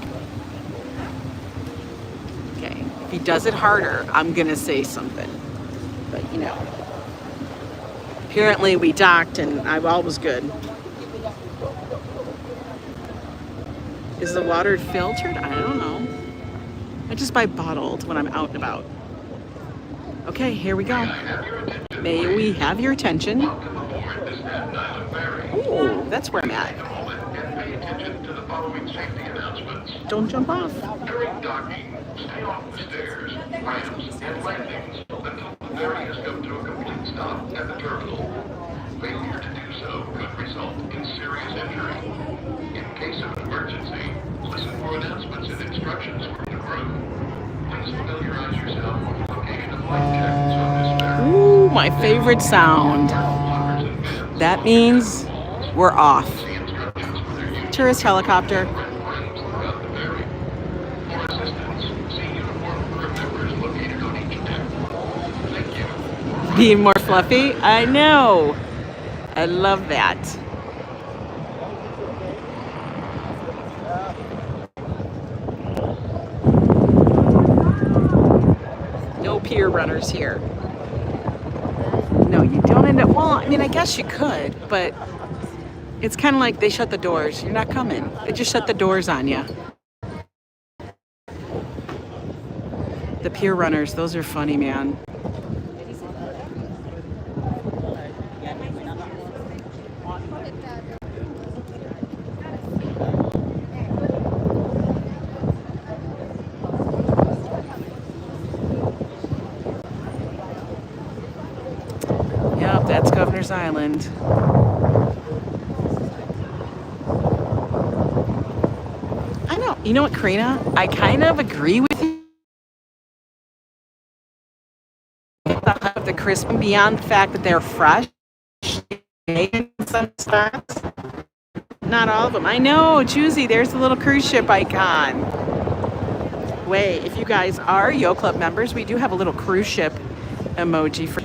okay, if he does it harder, I'm gonna say something. But you know, apparently we docked and all was good. Is the water filtered? I don't know. I just buy bottled when I'm out and about. Okay, here we go. May we have your attention? Ooh, that's where I'm at. Pay attention to the following safety announcements. Don't jump off. During docking, stay off the stairs, ramps, and landings until the ferry has come to a complete stop at the terminal. Failure to do so could result in serious injury. In case of an emergency, listen for announcements and instructions from the crew. Please familiarize yourself with the location of life jackets on this ferry. Ooh, my favorite sound. Lockers and bins That means we're off. see instructions for their use. Tourist helicopter. Red frames throughout the ferry. For assistance, see uniformed crew members located on each deck. Thank you. Being more fluffy? I know. I love that. No pier runners here. No, you don't end up, well, I mean, I guess you could, but it's kind of like they shut the doors. You're not coming. They just shut the doors on you. The pier runners, those are funny, man. Yep, that's Governor's Island. I know. You know what, Karina? I kind of agree with you. Of the crisp, beyond the fact that they're fresh in some spots. Not all of them. I know, Juicy, there's the little cruise ship icon. Wait, if you guys are Yo Club members, we do have a little cruise ship emoji for.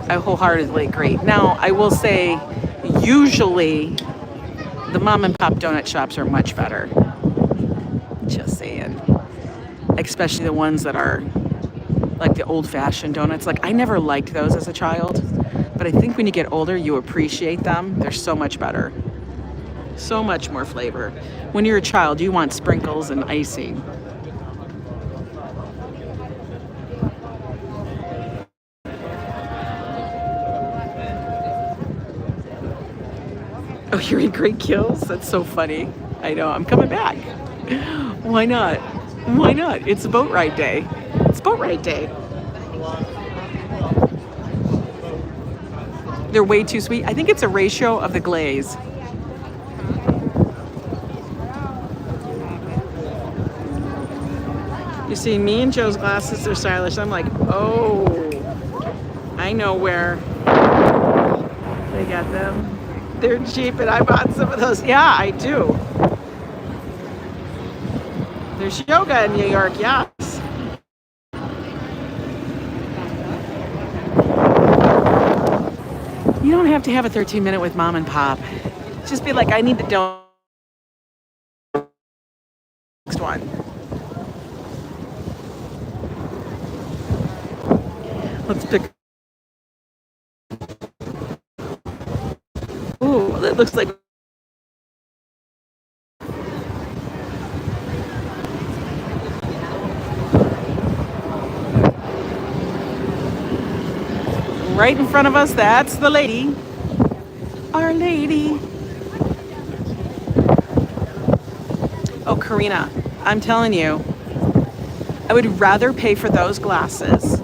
I wholeheartedly agree. Now, I will say, usually, the mom and pop donut shops are much better. Just saying. Especially the ones that are like the old-fashioned donuts. Like, I never liked those as a child, but I think when you get older, you appreciate them. They're so much better. So much more flavor. When you're a child, you want sprinkles and icing. Oh, you're in Great Kills? That's so funny. I know, I'm coming back. Why not? Why not? It's a boat ride day. It's boat ride day. They're way too sweet. I think it's a ratio of the glaze. You see, me and Joe's glasses are stylish. I'm like, oh, I know where they got them. They're cheap, and I bought some of those. Yeah, I do. There's yoga in New York, yes. You don't have to have a 13-minute with mom and pop. Just be like, I need the donut. Next one. Let's pick. Ooh, that looks like. Right in front of us, that's the lady. Our lady. Oh, Karina, I'm telling you, I would rather pay for those glasses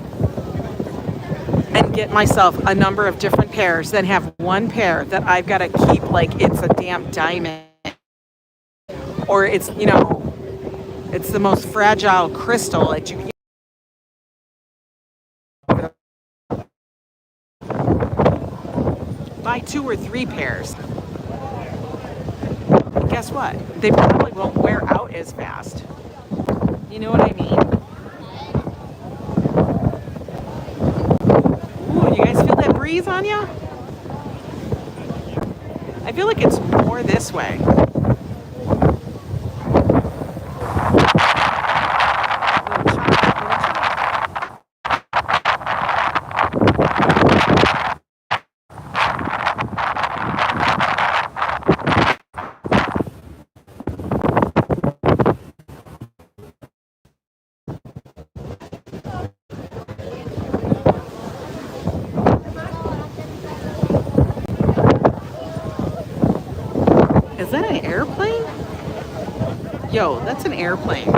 and get myself a number of different pairs than have one pair that I've got to keep like it's a damn diamond or it's, you know, it's the most fragile crystal that you can buy 2 or 3 pairs. And guess what? They probably won't wear out as fast. You know what I mean? Ooh, you guys feel that breeze on you? I feel like it's more this way. Is that an airplane? Yo, that's an airplane.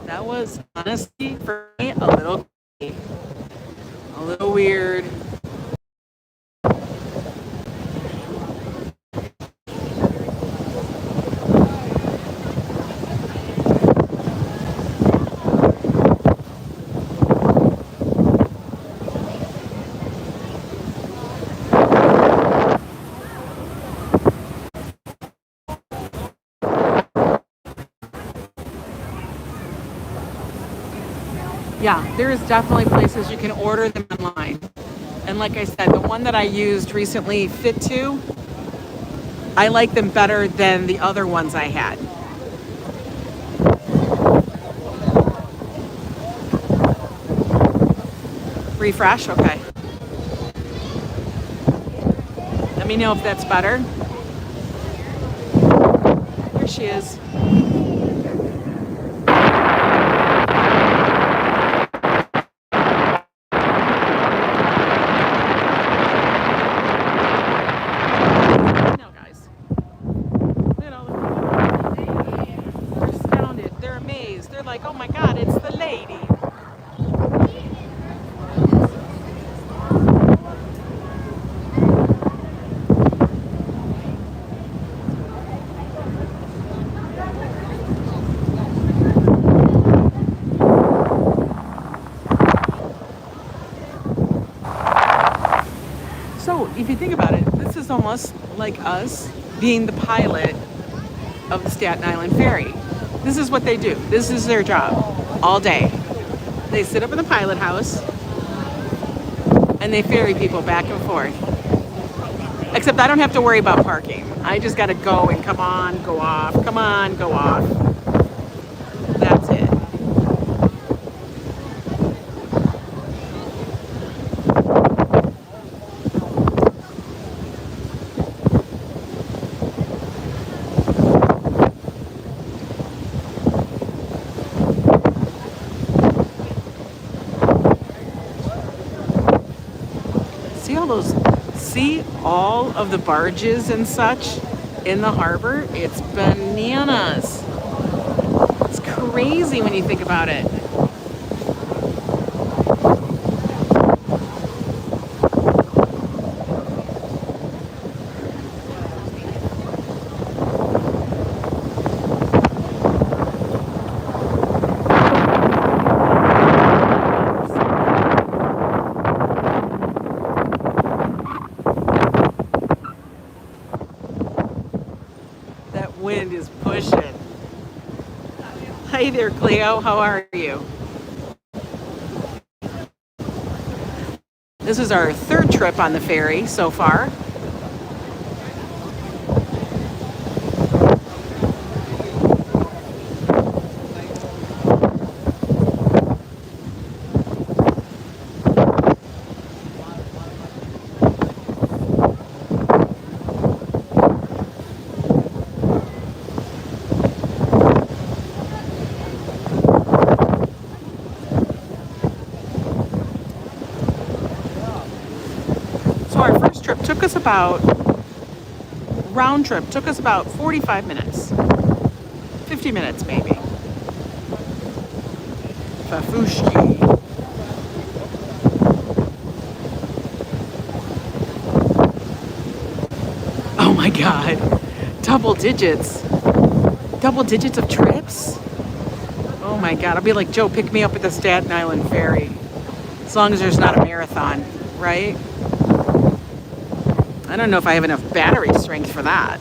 That was honestly for me a little weird. Yeah, there is definitely places you can order them online. And like I said, the one that I used recently, Fit 2, I like them better than the other ones I had. Refresh, okay. Let me know if that's better. Here she is. If you think about it, this is almost like us being the pilot of the Staten Island Ferry. This is what they do. This is their job all day. They sit up in the pilot house and they ferry people back and forth. Except I don't have to worry about parking. I just got to go and come on, go off, come on, go off. That's it. See all of the barges and such in the harbor? It's bananas. It's crazy when you think about it. Wind is pushing. Hi there, Cleo. How are you? This is our 3rd trip on the ferry so far. about, round trip, took us about 45 minutes. 50 minutes maybe. Fafushki. Oh my God. Double digits. Double digits of trips? Oh my God. I'll be like, Joe, pick me up at the Staten Island ferry. As long as there's not a marathon, right? I don't know if I have enough battery strength for that.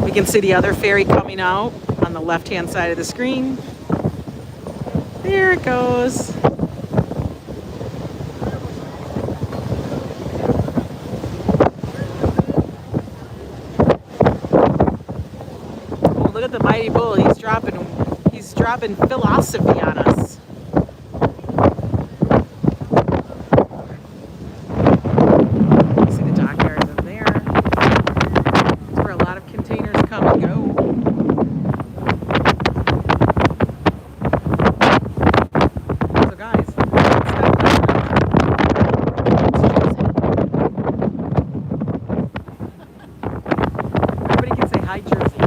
We can see the other ferry coming out on the left-hand side of the screen. There it goes. Oh, look at the mighty bull. He's dropping philosophy on us. See the dockyards in there. That's where a lot of containers come and go. So guys, everybody can say hi, Jersey.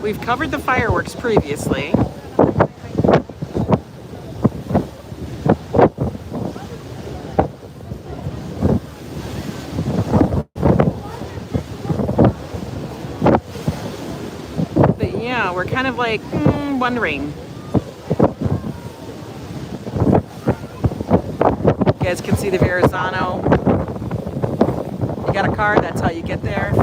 We've covered the fireworks previously. But yeah, we're kind of like wondering. You guys can see the Verrazano. You got a car, that's how you get there.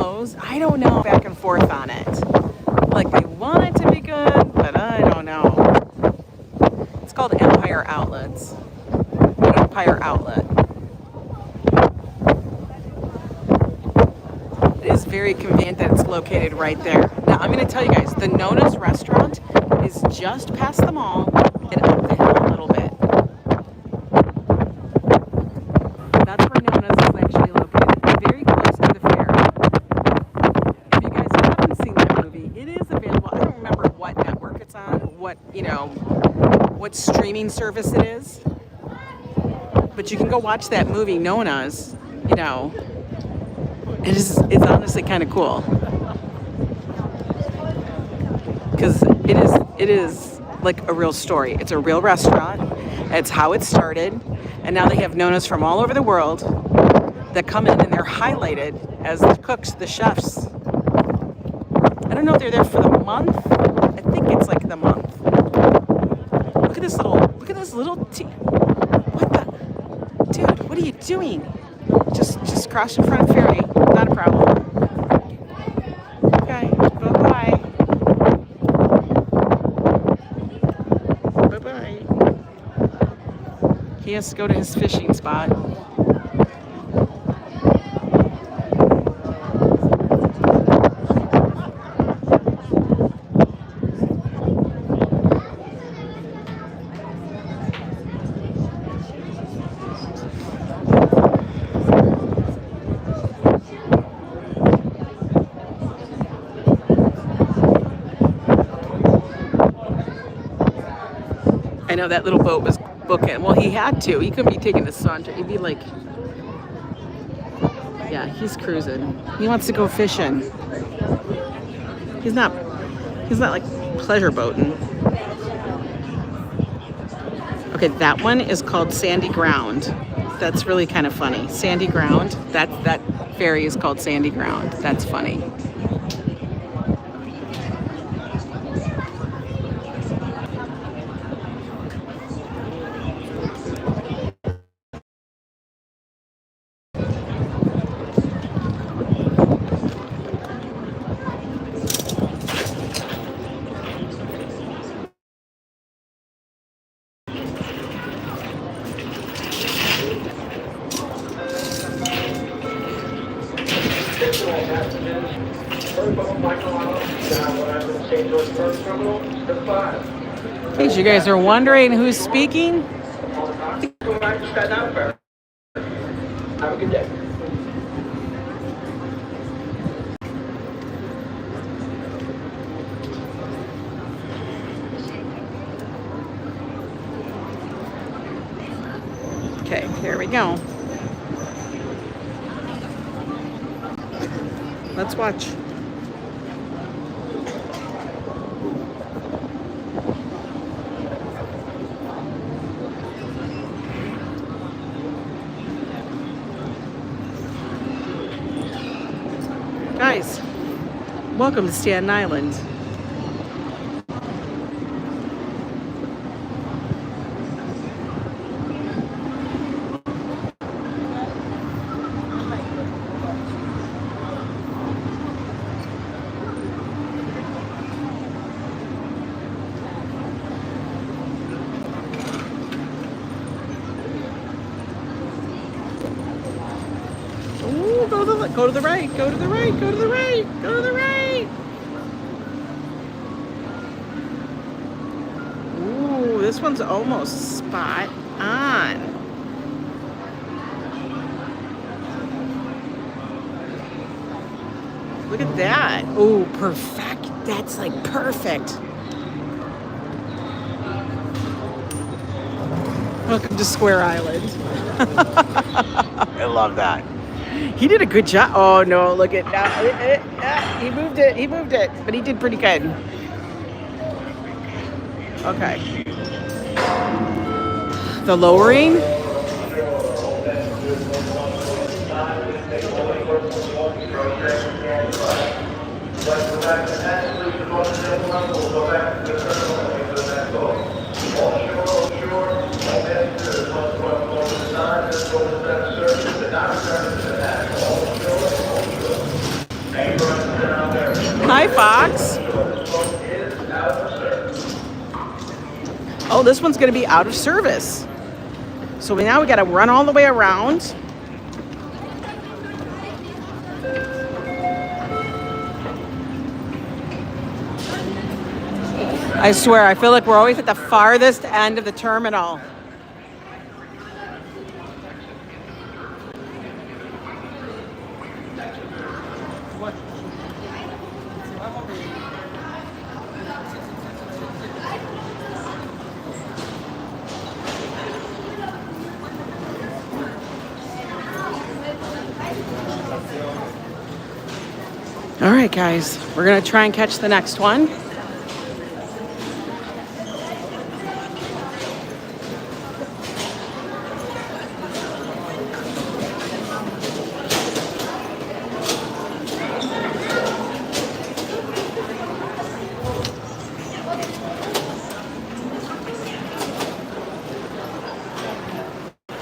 knows? I don't know. Back and forth on it. Like they want it to be good, but I don't know. It's called Empire Outlets. Empire Outlet. It is very convenient that it's located right there. Now I'm going to tell you guys, the Nona's restaurant is just past the mall and up the hill a little bit. That's where Nona's is actually located, very close to the fair. If you guys haven't seen that movie, it is available. I don't remember what network it's on, what, you know, what streaming service it is. But you can go watch that movie, Nona's, you know. It's honestly kind of cool. Because it is like a real story. It's a real restaurant. It's how it started. And now they have Nonas from all over the world that come in and they're highlighted as the cooks, the chefs. I don't know if they're there for the month. I think it's like the month. Look at this little, what the, dude, what are you doing? Just cross in front of ferry, not a problem. Okay, bye-bye. Bye-bye. He has to go to his fishing spot. I know that little boat was booking. Well, he had to. He couldn't be taking a saunter. He'd be like, yeah, he's cruising. He wants to go fishing. He's not like pleasure boating. Okay, that one is called Sandy Ground. That's really kind of funny. Sandy Ground. That ferry is called Sandy Ground. That's funny. In case you guys are wondering who's speaking, Have a good day. okay, here we go. Let's watch. Guys, welcome to Staten Island. Ooh, go to the right, go to the right, go to the right, go to the right. Ooh, this one's almost spot on. Look at that. Ooh, perfect. That's like perfect. Welcome to Square Island. I love that. He did a good job. Oh no, look at that. He moved it, but he did pretty good. Okay. The lowering. Hi, Fox. Oh, this one's going to be out of service. So now we got to run all the way around. I swear, I feel like we're always at the farthest end of the terminal. All right, guys, we're gonna try and catch the next one.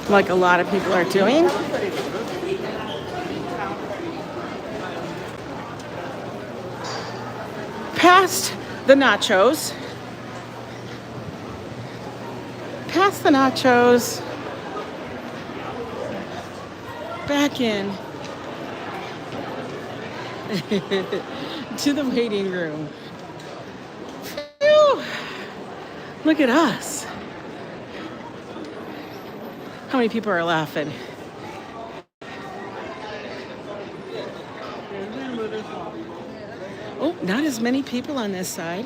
Like a lot of people are doing. Past the nachos. Past the nachos. Back in. To the waiting room. Phew. Look at us. How many people are laughing? Oh, not as many people on this side.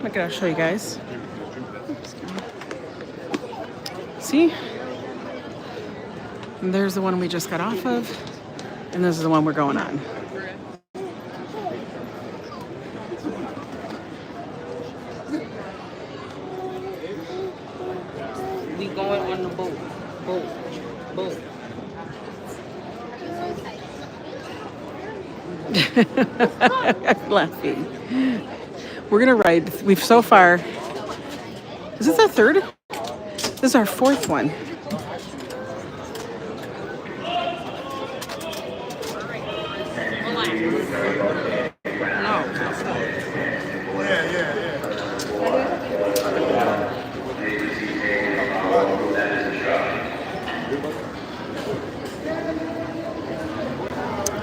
Look, I'll show you guys. See? And there's the one we just got off of, and this is the one we're going on. We going on the boat. Boat. I'm laughing. We're gonna ride. We've so far. Is this our third? This is our fourth one.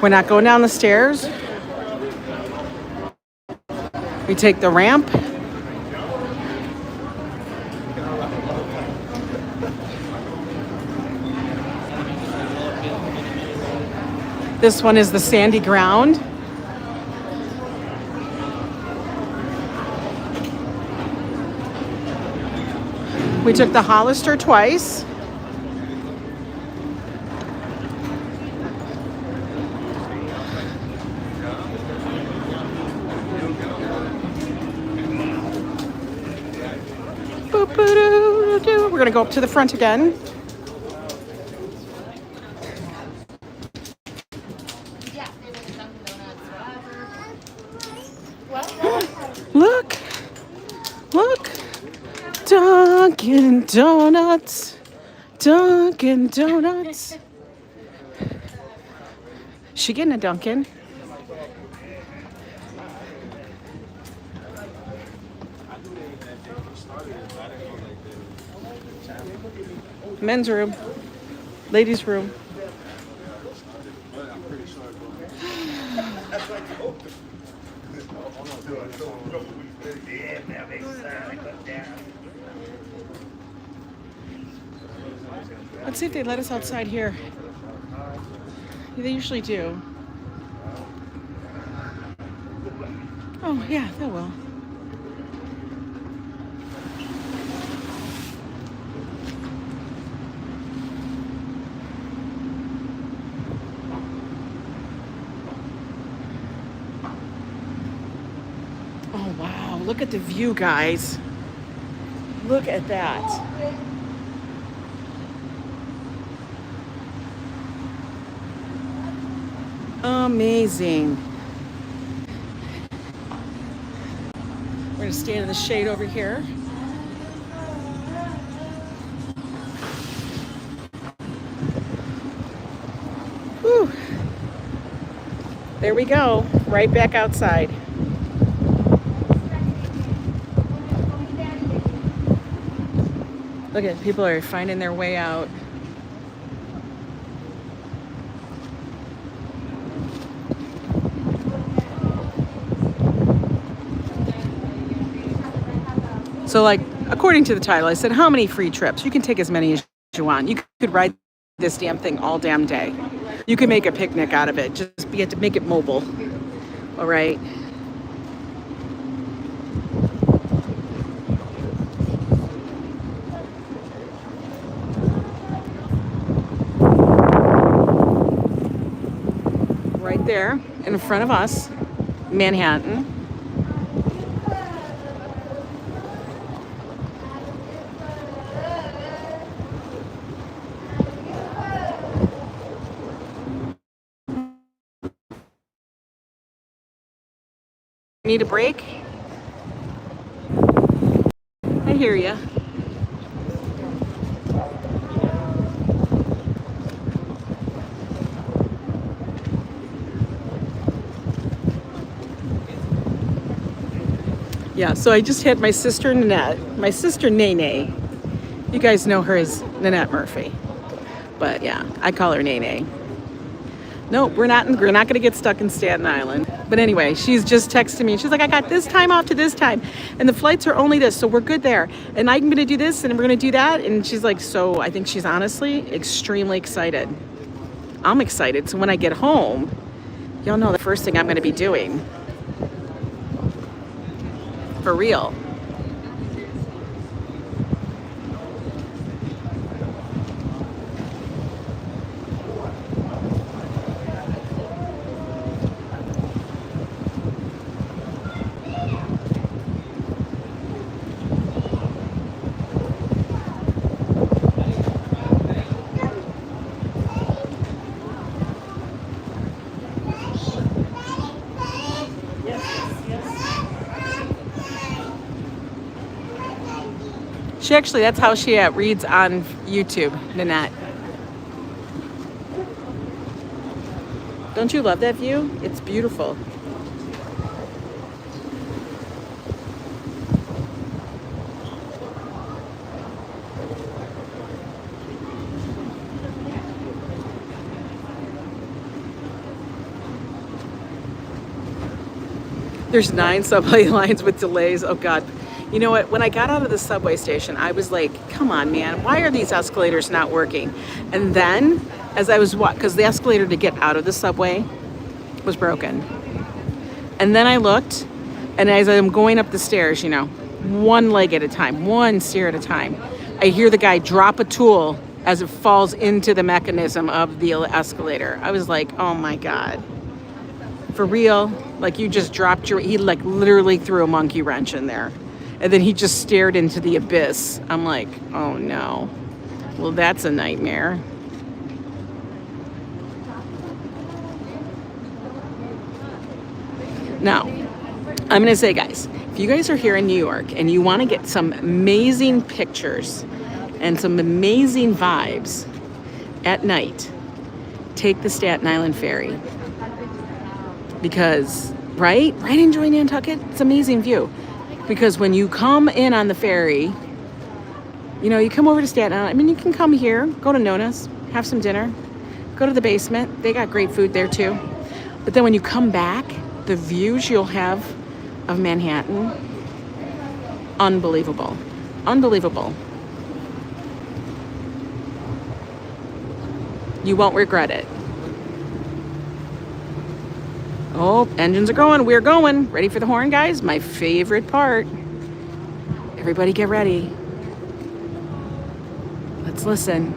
We're not going down the stairs. We take the ramp. This one is the sandy ground. We took the Hollister twice. We're gonna go up to the front again. Look, Dunkin' Donuts, Dunkin' Donuts. She getting a Dunkin'? Men's room, ladies' room. Let's see if they let us outside here. They usually do. Oh, yeah, they will. Oh, wow. Look at the view, guys. Look at that. Amazing. We're gonna stand in the shade over here. Whew. There we go, right back outside. Look at people are finding their way out. So like, according to the title, I said, how many free trips? You can take as many as you want. You could ride this damn thing all damn day. You can make a picnic out of it. Just you have to make it mobile. All right. Right there in front of us, Manhattan. Need a break? I hear ya. Yeah, so I just had my sister Nanette, my sister Nene. You guys know her as Nanette Murphy. But yeah, I call her Nene. Nope, we're not gonna get stuck in Staten Island. But anyway, she's just texting me. She's like, I got this time off to this time. And the flights are only this, so we're good there. And I'm gonna do this and we're gonna do that. And she's like, so I think she's honestly extremely excited. I'm excited. So when I get home, y'all know the first thing I'm gonna be doing. For real. She actually, that's how she reads on YouTube, Nanette. Don't you love that view? It's beautiful. There's 9 subway lines with delays. Oh God. You know what, when I got out of the subway station, I was like, come on, man, why are these escalators not working? And then, as I was because the escalator to get out of the subway was broken. And then I looked, and as I'm going up the stairs, you know, one leg at a time, one stair at a time, I hear the guy drop a tool as it falls into the mechanism of the escalator. I was like, oh my God. For real? Like you just dropped he like literally threw a monkey wrench in there. And then he just stared into the abyss. I'm like, oh no. Well, that's a nightmare. Now, I'm gonna say, guys, if you guys are here in New York and you wanna get some amazing pictures and some amazing vibes at night, take the Staten Island ferry. Because, right in Nantucket, it's an amazing view. Because when you come in on the ferry, you know, you come over to Staten Island. I mean, you can come here, go to Nona's, have some dinner, go to the basement. They got great food there too. But then when you come back, the views you'll have of Manhattan, unbelievable. Unbelievable. You won't regret it. Oh, engines are going. We're going. Ready for the horn, guys? My favorite part. Everybody get ready. Let's listen.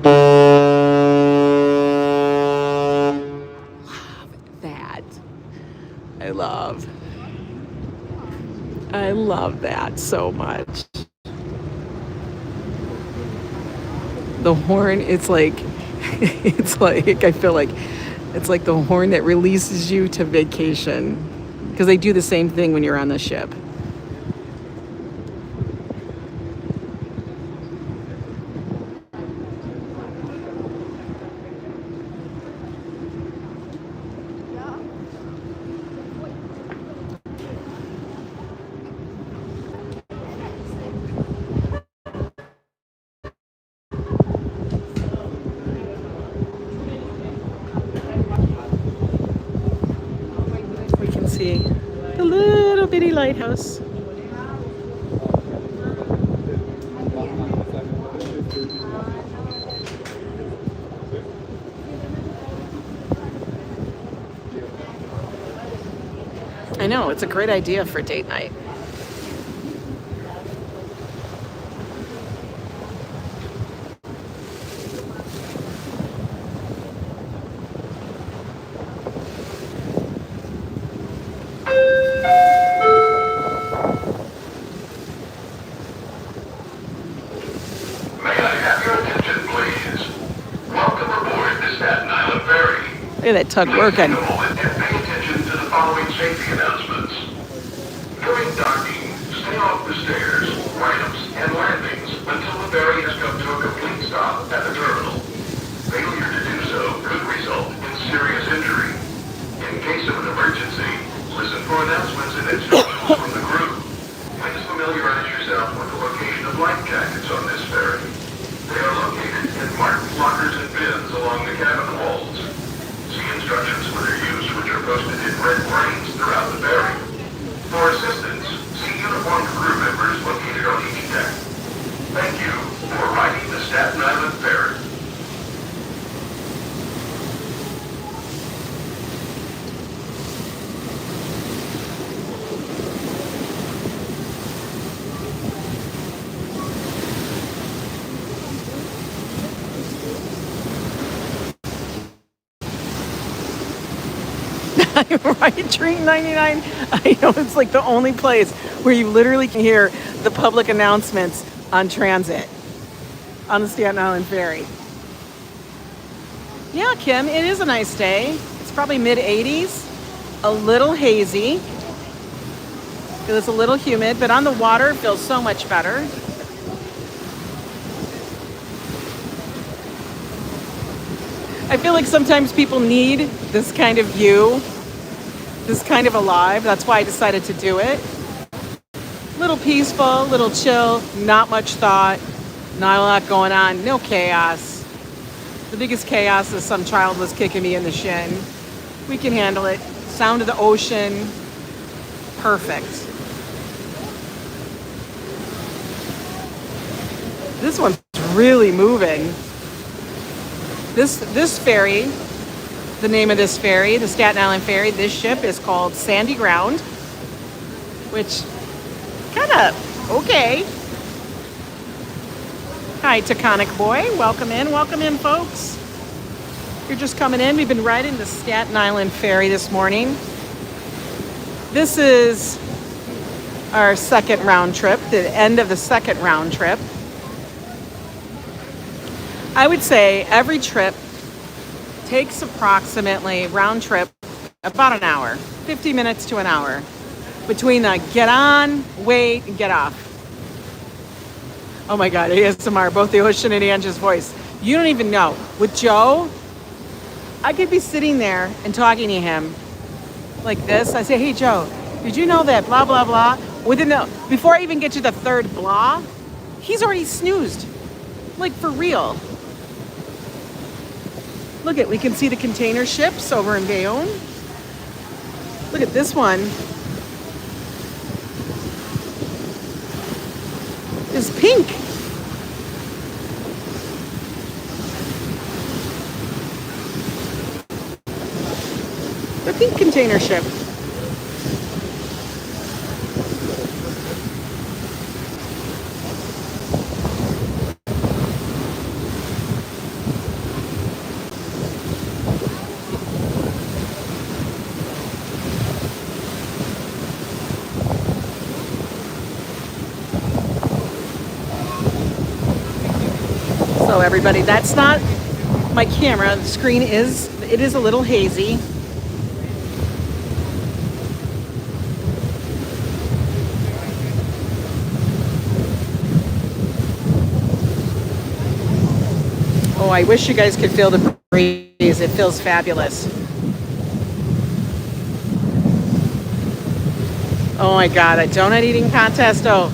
Love that. I love that so much. the horn, it's like, it's like, I feel like it's like the horn that releases you to vacation. Because they do the same thing when you're on the ship. We can see the little bitty lighthouse. I know, it's a great idea for date night. May I have your attention, please? Welcome aboard the Staten Island Ferry. Look at that tug working. Take a moment and pay attention to the following safety announcements. During docking, stay off the stairs, ramps, and landings until the ferry has come to a complete stop at the terminal. Failure to do so could result in serious injury. In case of an emergency, listen for announcements and instructions from the crew. Please familiarize yourself with the location of life jackets on this ferry. They are located in marked lockers and bins along the cabin walls. See instructions for their use, which are posted in red frames throughout the ferry. For assistance, see uniformed crew members located on each deck. Thank you for riding the Staten Island Ferry. Right, Drink 99. I know it's like the only place where you literally can hear the public announcements on transit on the Staten Island Ferry. Yeah, Kim, it is a nice day. It's probably mid-80s, a little hazy. It's a little humid, but on the water it feels so much better. I feel like sometimes people need this kind of view, this kind of alive. That's why I decided to do it. Little peaceful, little chill, not much thought, not a lot going on, no chaos. The biggest chaos is some child was kicking me in the shin. We can handle it. Sound of the ocean, perfect. This one's really moving. This ferry, the name of this ferry, the Staten Island Ferry, this ship is called Sandy Ground, which kind of, okay. Hi, Taconic Boy. Welcome in, folks. You're just coming in. We've been riding the Staten Island Ferry this morning. This is our second round trip, the end of the second round trip. I would say every trip takes approximately, round trip, about an hour, 50 minutes to an hour, between the get on, wait, and get off. Oh my God, ASMR, both the ocean and Angie's voice. You don't even know. With Joe, I could be sitting there and talking to him like this. I say, hey Joe, did you know that blah, blah, blah? Before I even get to the third blah, he's already snoozed. Like for real. Look we can see the container ships over in Bayonne. Look at this one. It's pink. The pink container ship. Hello everybody. That's not my camera. The screen is a little hazy. Oh, I wish you guys could feel the breeze. It feels fabulous. Oh my God, a donut eating contest. Oh,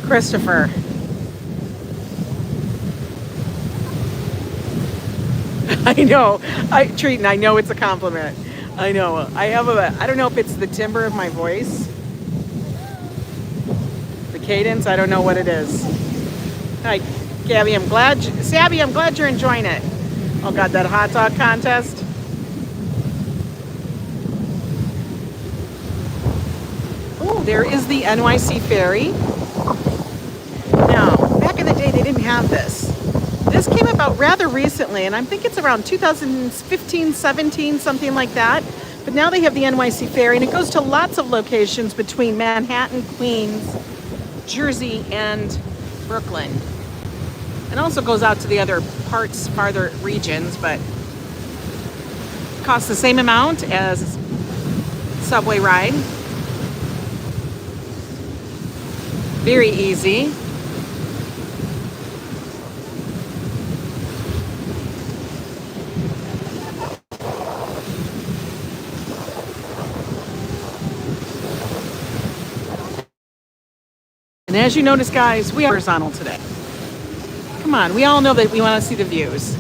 Christopher. I know. Treatin, I know it's a compliment. I know. I don't know if it's the timbre of my voice. The cadence, I don't know what it is. Hi, Gabby, Sabby, I'm glad you're enjoying it. Oh God, that hot dog contest. Oh, there is the NYC ferry. Now, back in the day, they didn't have this. This came about rather recently, and I think it's around 2015, 17, something like that. But now they have the NYC ferry, and it goes to lots of locations between Manhattan, Queens, Jersey, and Brooklyn. And also goes out to the other parts, farther regions, but costs the same amount as subway ride. Very easy. And as you notice, guys, we are horizontal today. Come on, we all know that we want to see the views.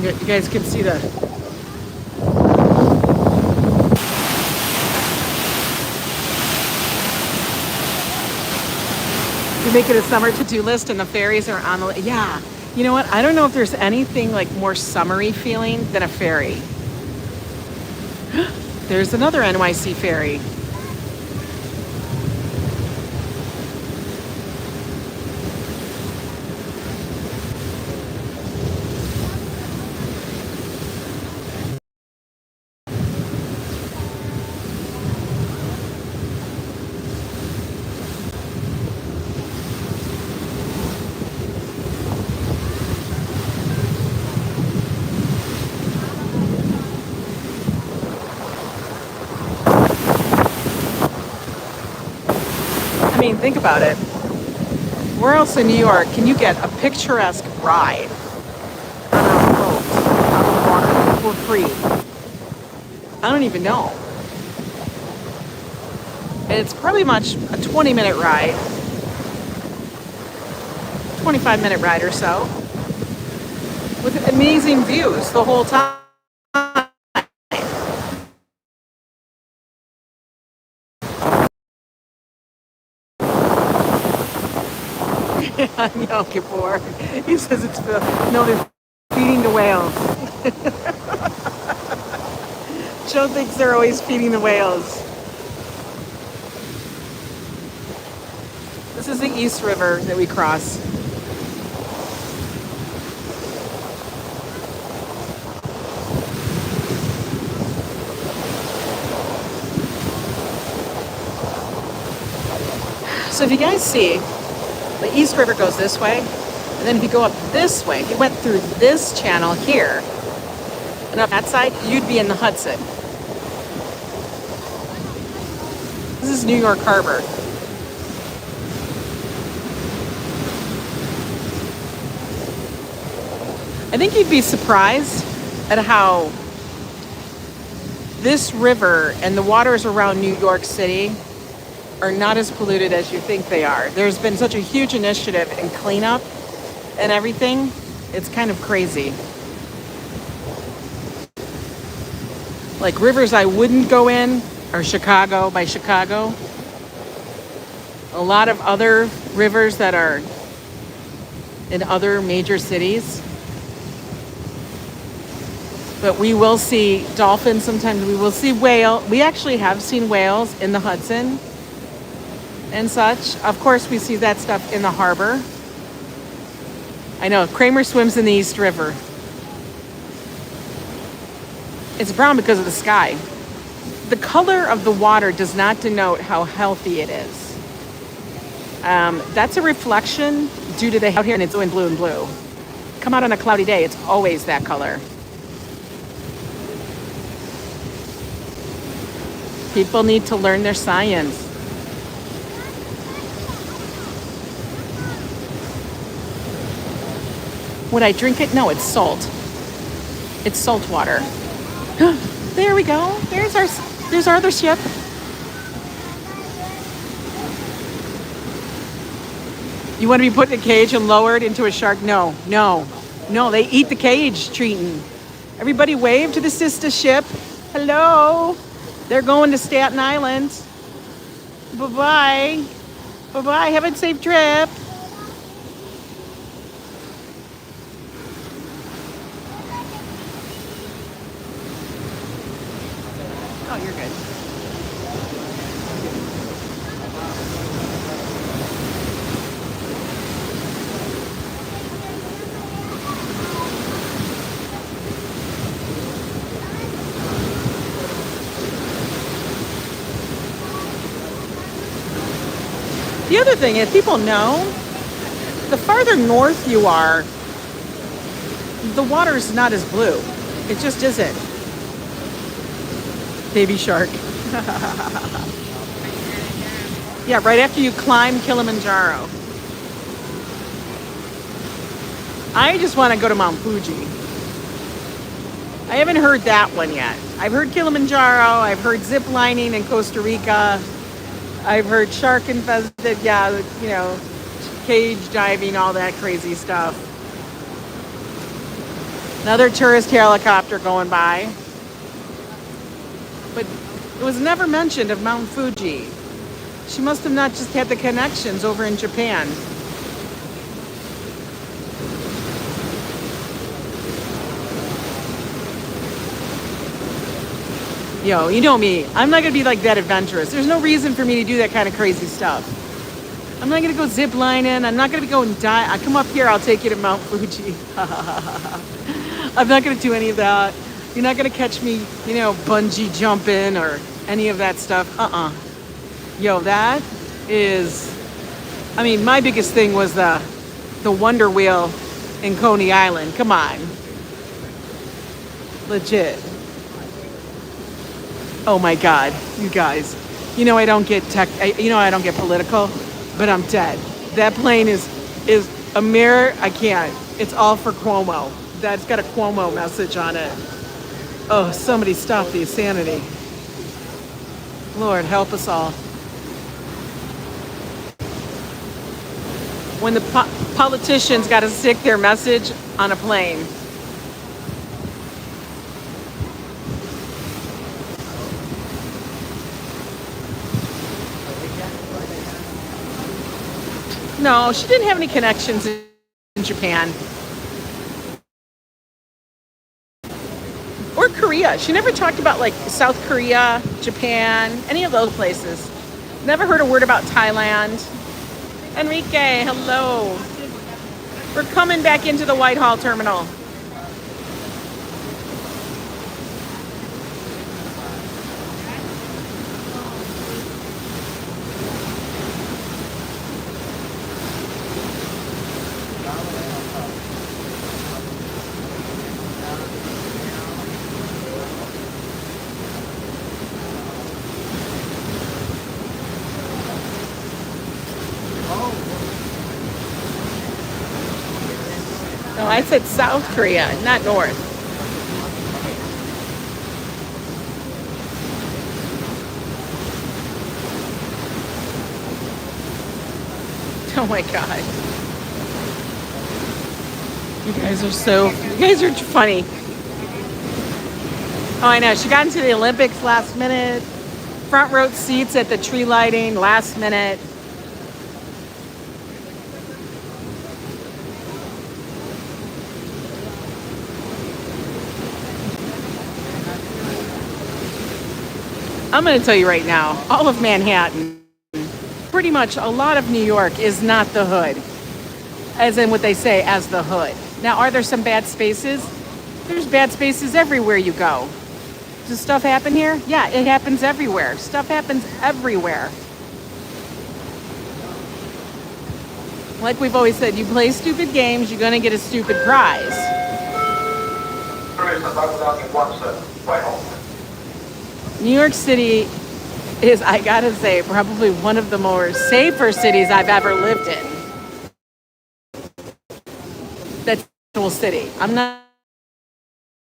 You guys can see the... You make it a summer to-do list and the ferries are on the... Yeah. You know what? I don't know if there's anything like more summery feeling than a ferry. There's another NYC ferry. I mean, think about it. Where else in New York can you get a picturesque ride on a boat on the water for free? I don't even know. It's probably much a 20-minute ride, 25-minute ride or so, with amazing views the whole time. No, Gabor. He says it's no, they're feeding the whales. Joe thinks they're always feeding the whales. This is the East River that we cross. So if you guys see, the East River goes this way, and then if you go up this way, if you went through this channel here, and up that side, you'd be in the Hudson. This is New York Harbor. I think you'd be surprised at how this river and the waters around New York City are not as polluted as you think they are. There's been such a huge initiative in cleanup and everything. It's kind of crazy. Like rivers I wouldn't go in are Chicago, by Chicago. A lot of other rivers that are in other major cities. But we will see dolphins sometimes. We will see whale. We actually have seen whales in the Hudson and such. Of course, we see that stuff in the harbor. I know, Kramer swims in the East River. It's brown because of the sky. the color of the water does not denote how healthy it is. That's a reflection due to the out here, and it's blue and blue and blue. Come out on a cloudy day, it's always that color. People need to learn their science. Would I drink it? No, it's salt. It's salt water. There we go. There's our other ship. You want to be put in a cage and lowered into a shark? No. They eat the cage, treating. Everybody wave to the sister ship. Hello. They're going to Staten Island. Bye-bye. Bye-bye. Have a safe trip. Oh, you're good. The other thing is, people know, the farther north you are, the water's not as blue. It just isn't. Baby shark. Yeah, right after you climb Kilimanjaro. I just want to go to Mount Fuji. I haven't heard that one yet. I've heard Kilimanjaro. I've heard zip lining in Costa Rica. I've heard shark infested, cage diving, all that crazy stuff. Another tourist helicopter going by. But it was never mentioned of Mount Fuji. She must have not just had the connections over in Japan. Yo, you know me. I'm not going to be like that adventurous. There's no reason for me to do that kind of crazy stuff. I'm not going to go zip lining. I'm not going to go and die. I come up here, I'll take you to Mount Fuji. I'm not going to do any of that. You're not going to catch me, bungee jumping or any of that stuff. Yo, that is... my biggest thing was the Wonder Wheel in Coney Island. Come on. Legit. Oh my God, you guys. I don't get I don't get political, but I'm dead. That plane is a mirror. I can't. It's all for Cuomo. That's got a Cuomo message on it. Oh, somebody stop the insanity. Lord, help us all. When the politicians got to stick their message on a plane. No, she didn't have any connections in Japan. Or Korea. She never talked about South Korea, Japan, any of those places. Never heard a word about Thailand. Enrique, hello. We're coming back into the Whitehall terminal. No, I said South Korea, not North. Oh my God. You guys are funny. Oh, I know. She got into the Olympics last minute. Front row seats at the tree lighting last minute. I'm going to tell you right now, all of Manhattan, pretty much a lot of New York is not the hood, as in what they say as the hood. Now, are there some bad spaces? There's bad spaces everywhere you go. Does stuff happen here? Yeah, it happens everywhere. Stuff happens everywhere. Like we've always said, you play stupid games, you're gonna get a stupid prize. New York City is, I gotta say, probably one of the more safer cities I've ever lived in. That's a whole city. I'm not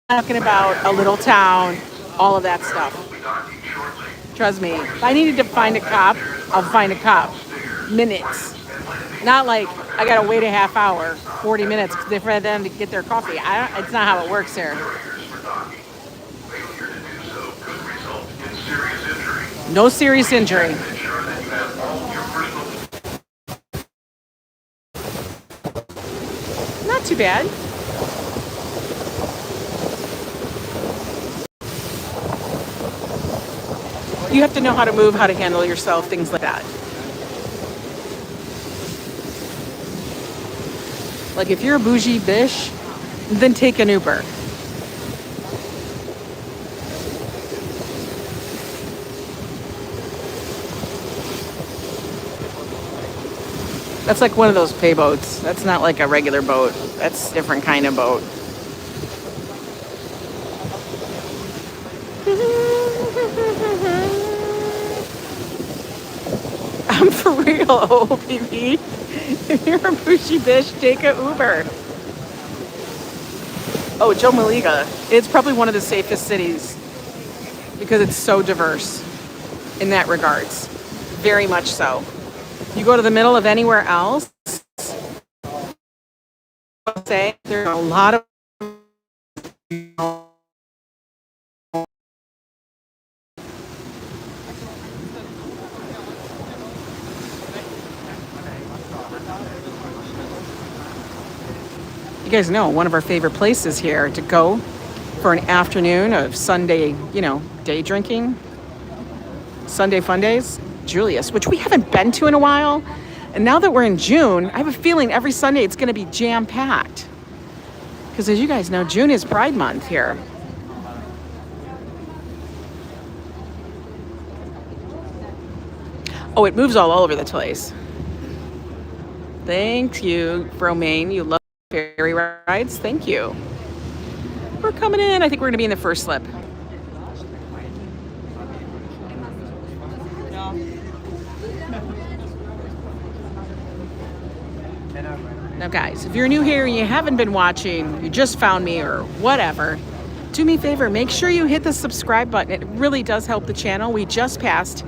talking about a little town, all of that stuff. Trust me, if I needed to find a cop, I'll find a cop. Minutes. Not like I gotta wait a half hour, 40 minutes for them to get their coffee. It's not how it works here. No serious injury. Not too bad. You have to know how to move, how to handle yourself, things like that. Like if you're a bougie bish, then take an Uber. That's like one of those pay boats. That's not like a regular boat. That's a different kind of boat. I'm for real, OPP. If you're a bougie bitch, take an Uber. Oh, Joe Maliga. It's probably one of the safest cities because it's so diverse in that regards. Very much so. You go to the middle of anywhere else, I'll say there are a lot of you guys know one of our favorite places here to go for an afternoon of Sunday, day drinking, Sunday fun days. Julius, which we haven't been to in a while. And now that we're in June, I have a feeling every Sunday it's going to be jam-packed. Because as you guys know, June is Pride Month here. Oh, it moves all over the place. Thank you, Romaine. You love ferry rides. Thank you. We're coming in. I think we're going to be in the first slip. Now guys, if you're new here and you haven't been watching, you just found me or whatever, do me a favor, make sure you hit the subscribe button. It really does help the channel. We just passed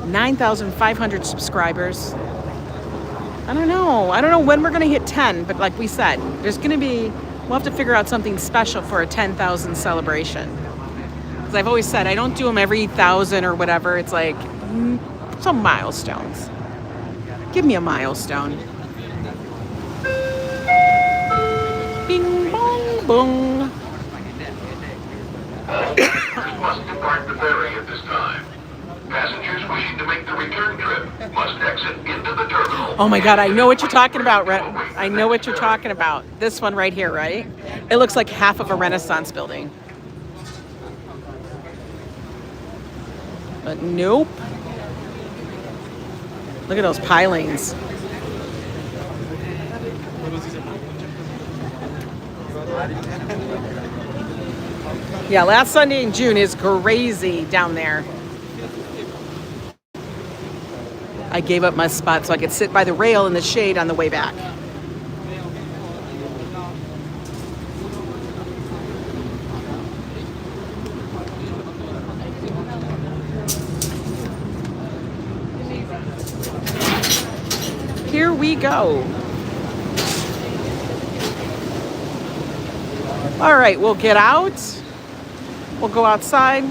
9,500 subscribers. I don't know when we're gonna hit 10, but like we said, we'll have to figure out something special for a 10,000 celebration. Because I've always said, I don't do them every 1,000 or whatever. It's like some milestones. Give me a milestone. Bing, bong, bong. Must depart the ferry at this time. Passengers wishing to make the return trip must exit into the terminal. Oh my God, I know what you're talking about. I know what you're talking about. This one right here, right? It looks like half of a Renaissance building. But nope. Look at those pilings. Yeah, last Sunday in June is crazy down there. I gave up my spot so I could sit by the rail in the shade on the way back. Here we go. All right, we'll get out. We'll go outside.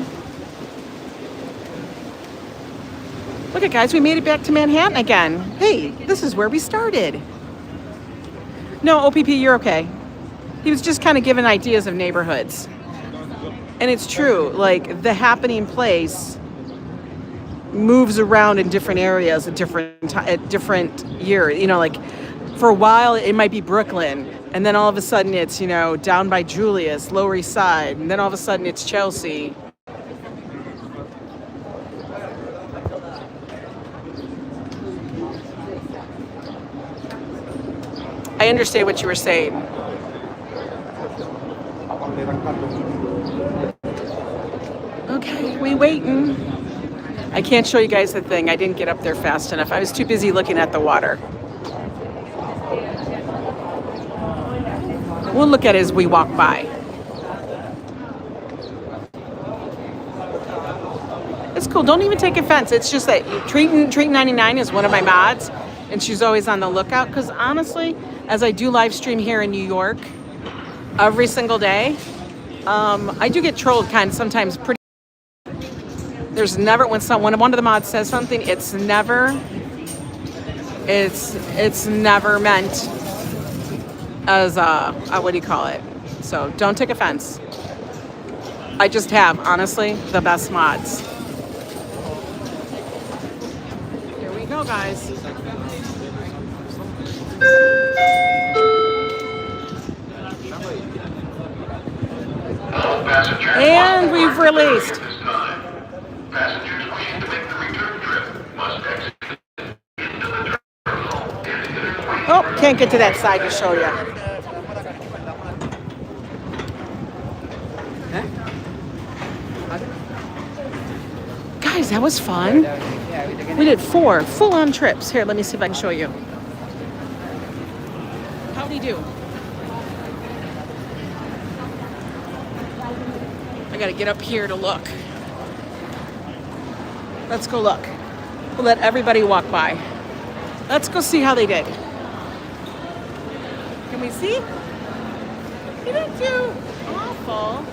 Look at guys, we made it back to Manhattan again. Hey, this is where we started. No, OPP, you're okay. He was just kind of giving ideas of neighborhoods. And it's true, like the happening place moves around in different areas at different years. Like for a while it might be Brooklyn. And then all of a sudden it's, down by Julius, Lower East Side. And then all of a sudden it's Chelsea. I understand what you were saying. Okay, we waiting. I can't show you guys the thing. I didn't get up there fast enough. I was too busy looking at the water. We'll look at it as we walk by. It's cool. Don't even take offense. It's just that Treat 99 is one of my mods, and she's always on the lookout. Because honestly, as I do live stream here in New York every single day, I do get trolled kind of sometimes. There's never when one of the mods says something, it's never meant as what do you call it? So don't take offense. I just have honestly the best mods. Here we go, guys. And we've released. Passengers wishing to make the return trip must exit into the terminal. Oh, can't get to that side to show you. Guys, that was fun. We did 4 full-on trips. Here, let me see if I can show you. How'd he do? I gotta get up here to look. Let's go look. We'll let everybody walk by. Let's go see how they did. Can we see? You didn't do awful.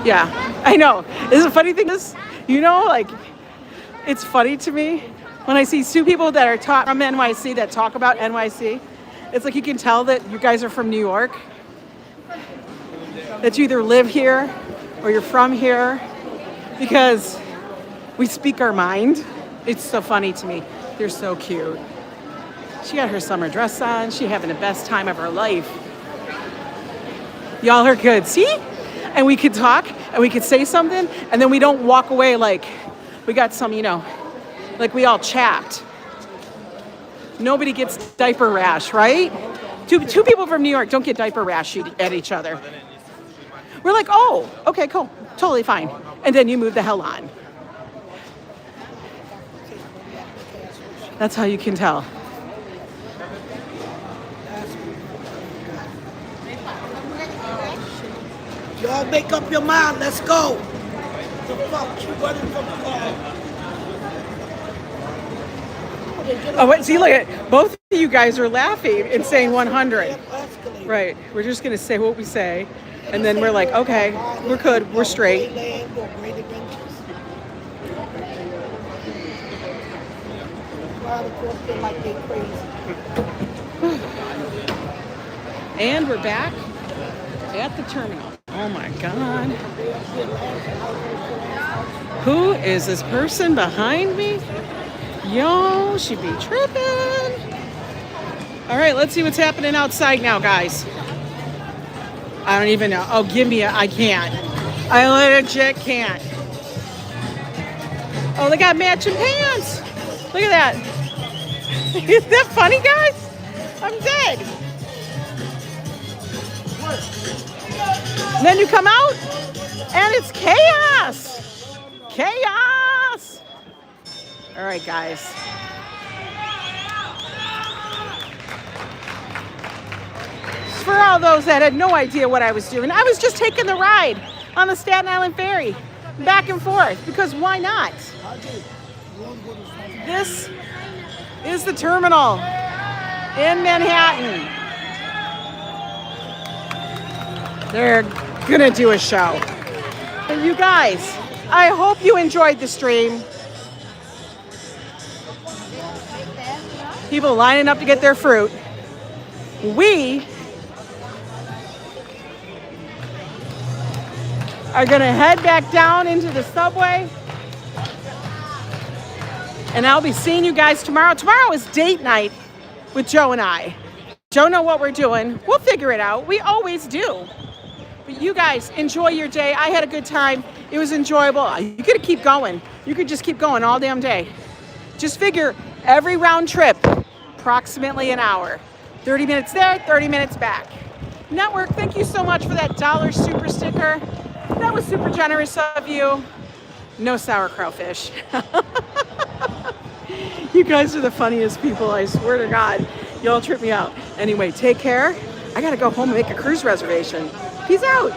Yeah, I know. Is the funny thing is, you know, like, it's funny to me when I see 2 people that are from NYC that talk about NYC. It's like you can tell that you guys are from New York. That you either live here or you're from here because we speak our mind. It's so funny to me. They're so cute. She got her summer dress on. She having the best time of her life. Y'all are good. See? And we could talk and we could say something and then we don't walk away like we got some, you know, like we all chapped. Nobody gets diaper rash, right? Two people from New York don't get diaper rash at each other. We're like, oh, okay, cool, totally fine. And then you move the hell on. That's how you can tell. Y'all make up your mind, let's go. The fuck you running from the car? Oh, wait, see, look at both of you guys are laughing and saying 100. Right, we're just gonna say what we say. And then we're like, okay, we're good, we're straight. And we're back at the terminal. Oh my God. Who is this person behind me? Yo, she be tripping. All right, let's see what's happening outside now, guys. I don't even know. Oh, give me I can't. I legit can't. Oh, they got matching pants. Look at that. Isn't that funny, guys? I'm dead. And then you come out, and it's chaos. Chaos. All right, guys. For all those that had no idea what I was doing, I was just taking the ride on the Staten Island Ferry, back and forth, because why not? This is the terminal in Manhattan. They're gonna do a show. But you guys, I hope you enjoyed the stream. People lining up to get their fruit. We are gonna head back down into the subway. And I'll be seeing you guys tomorrow. Tomorrow is date night with Joe and I. Don't know what we're doing. We'll figure it out. We always do. But you guys, enjoy your day. I had a good time. It was enjoyable. You could keep going. You could just keep going all damn day. Just figure every round trip, approximately an hour. 30 minutes there, 30 minutes back. Network, thank you so much for that $1 super sticker. That was super generous of you. No sauerkraut fish. You guys are the funniest people, I swear to God. Y'all trip me out. Anyway, take care. I gotta go home and make a cruise reservation. Peace out.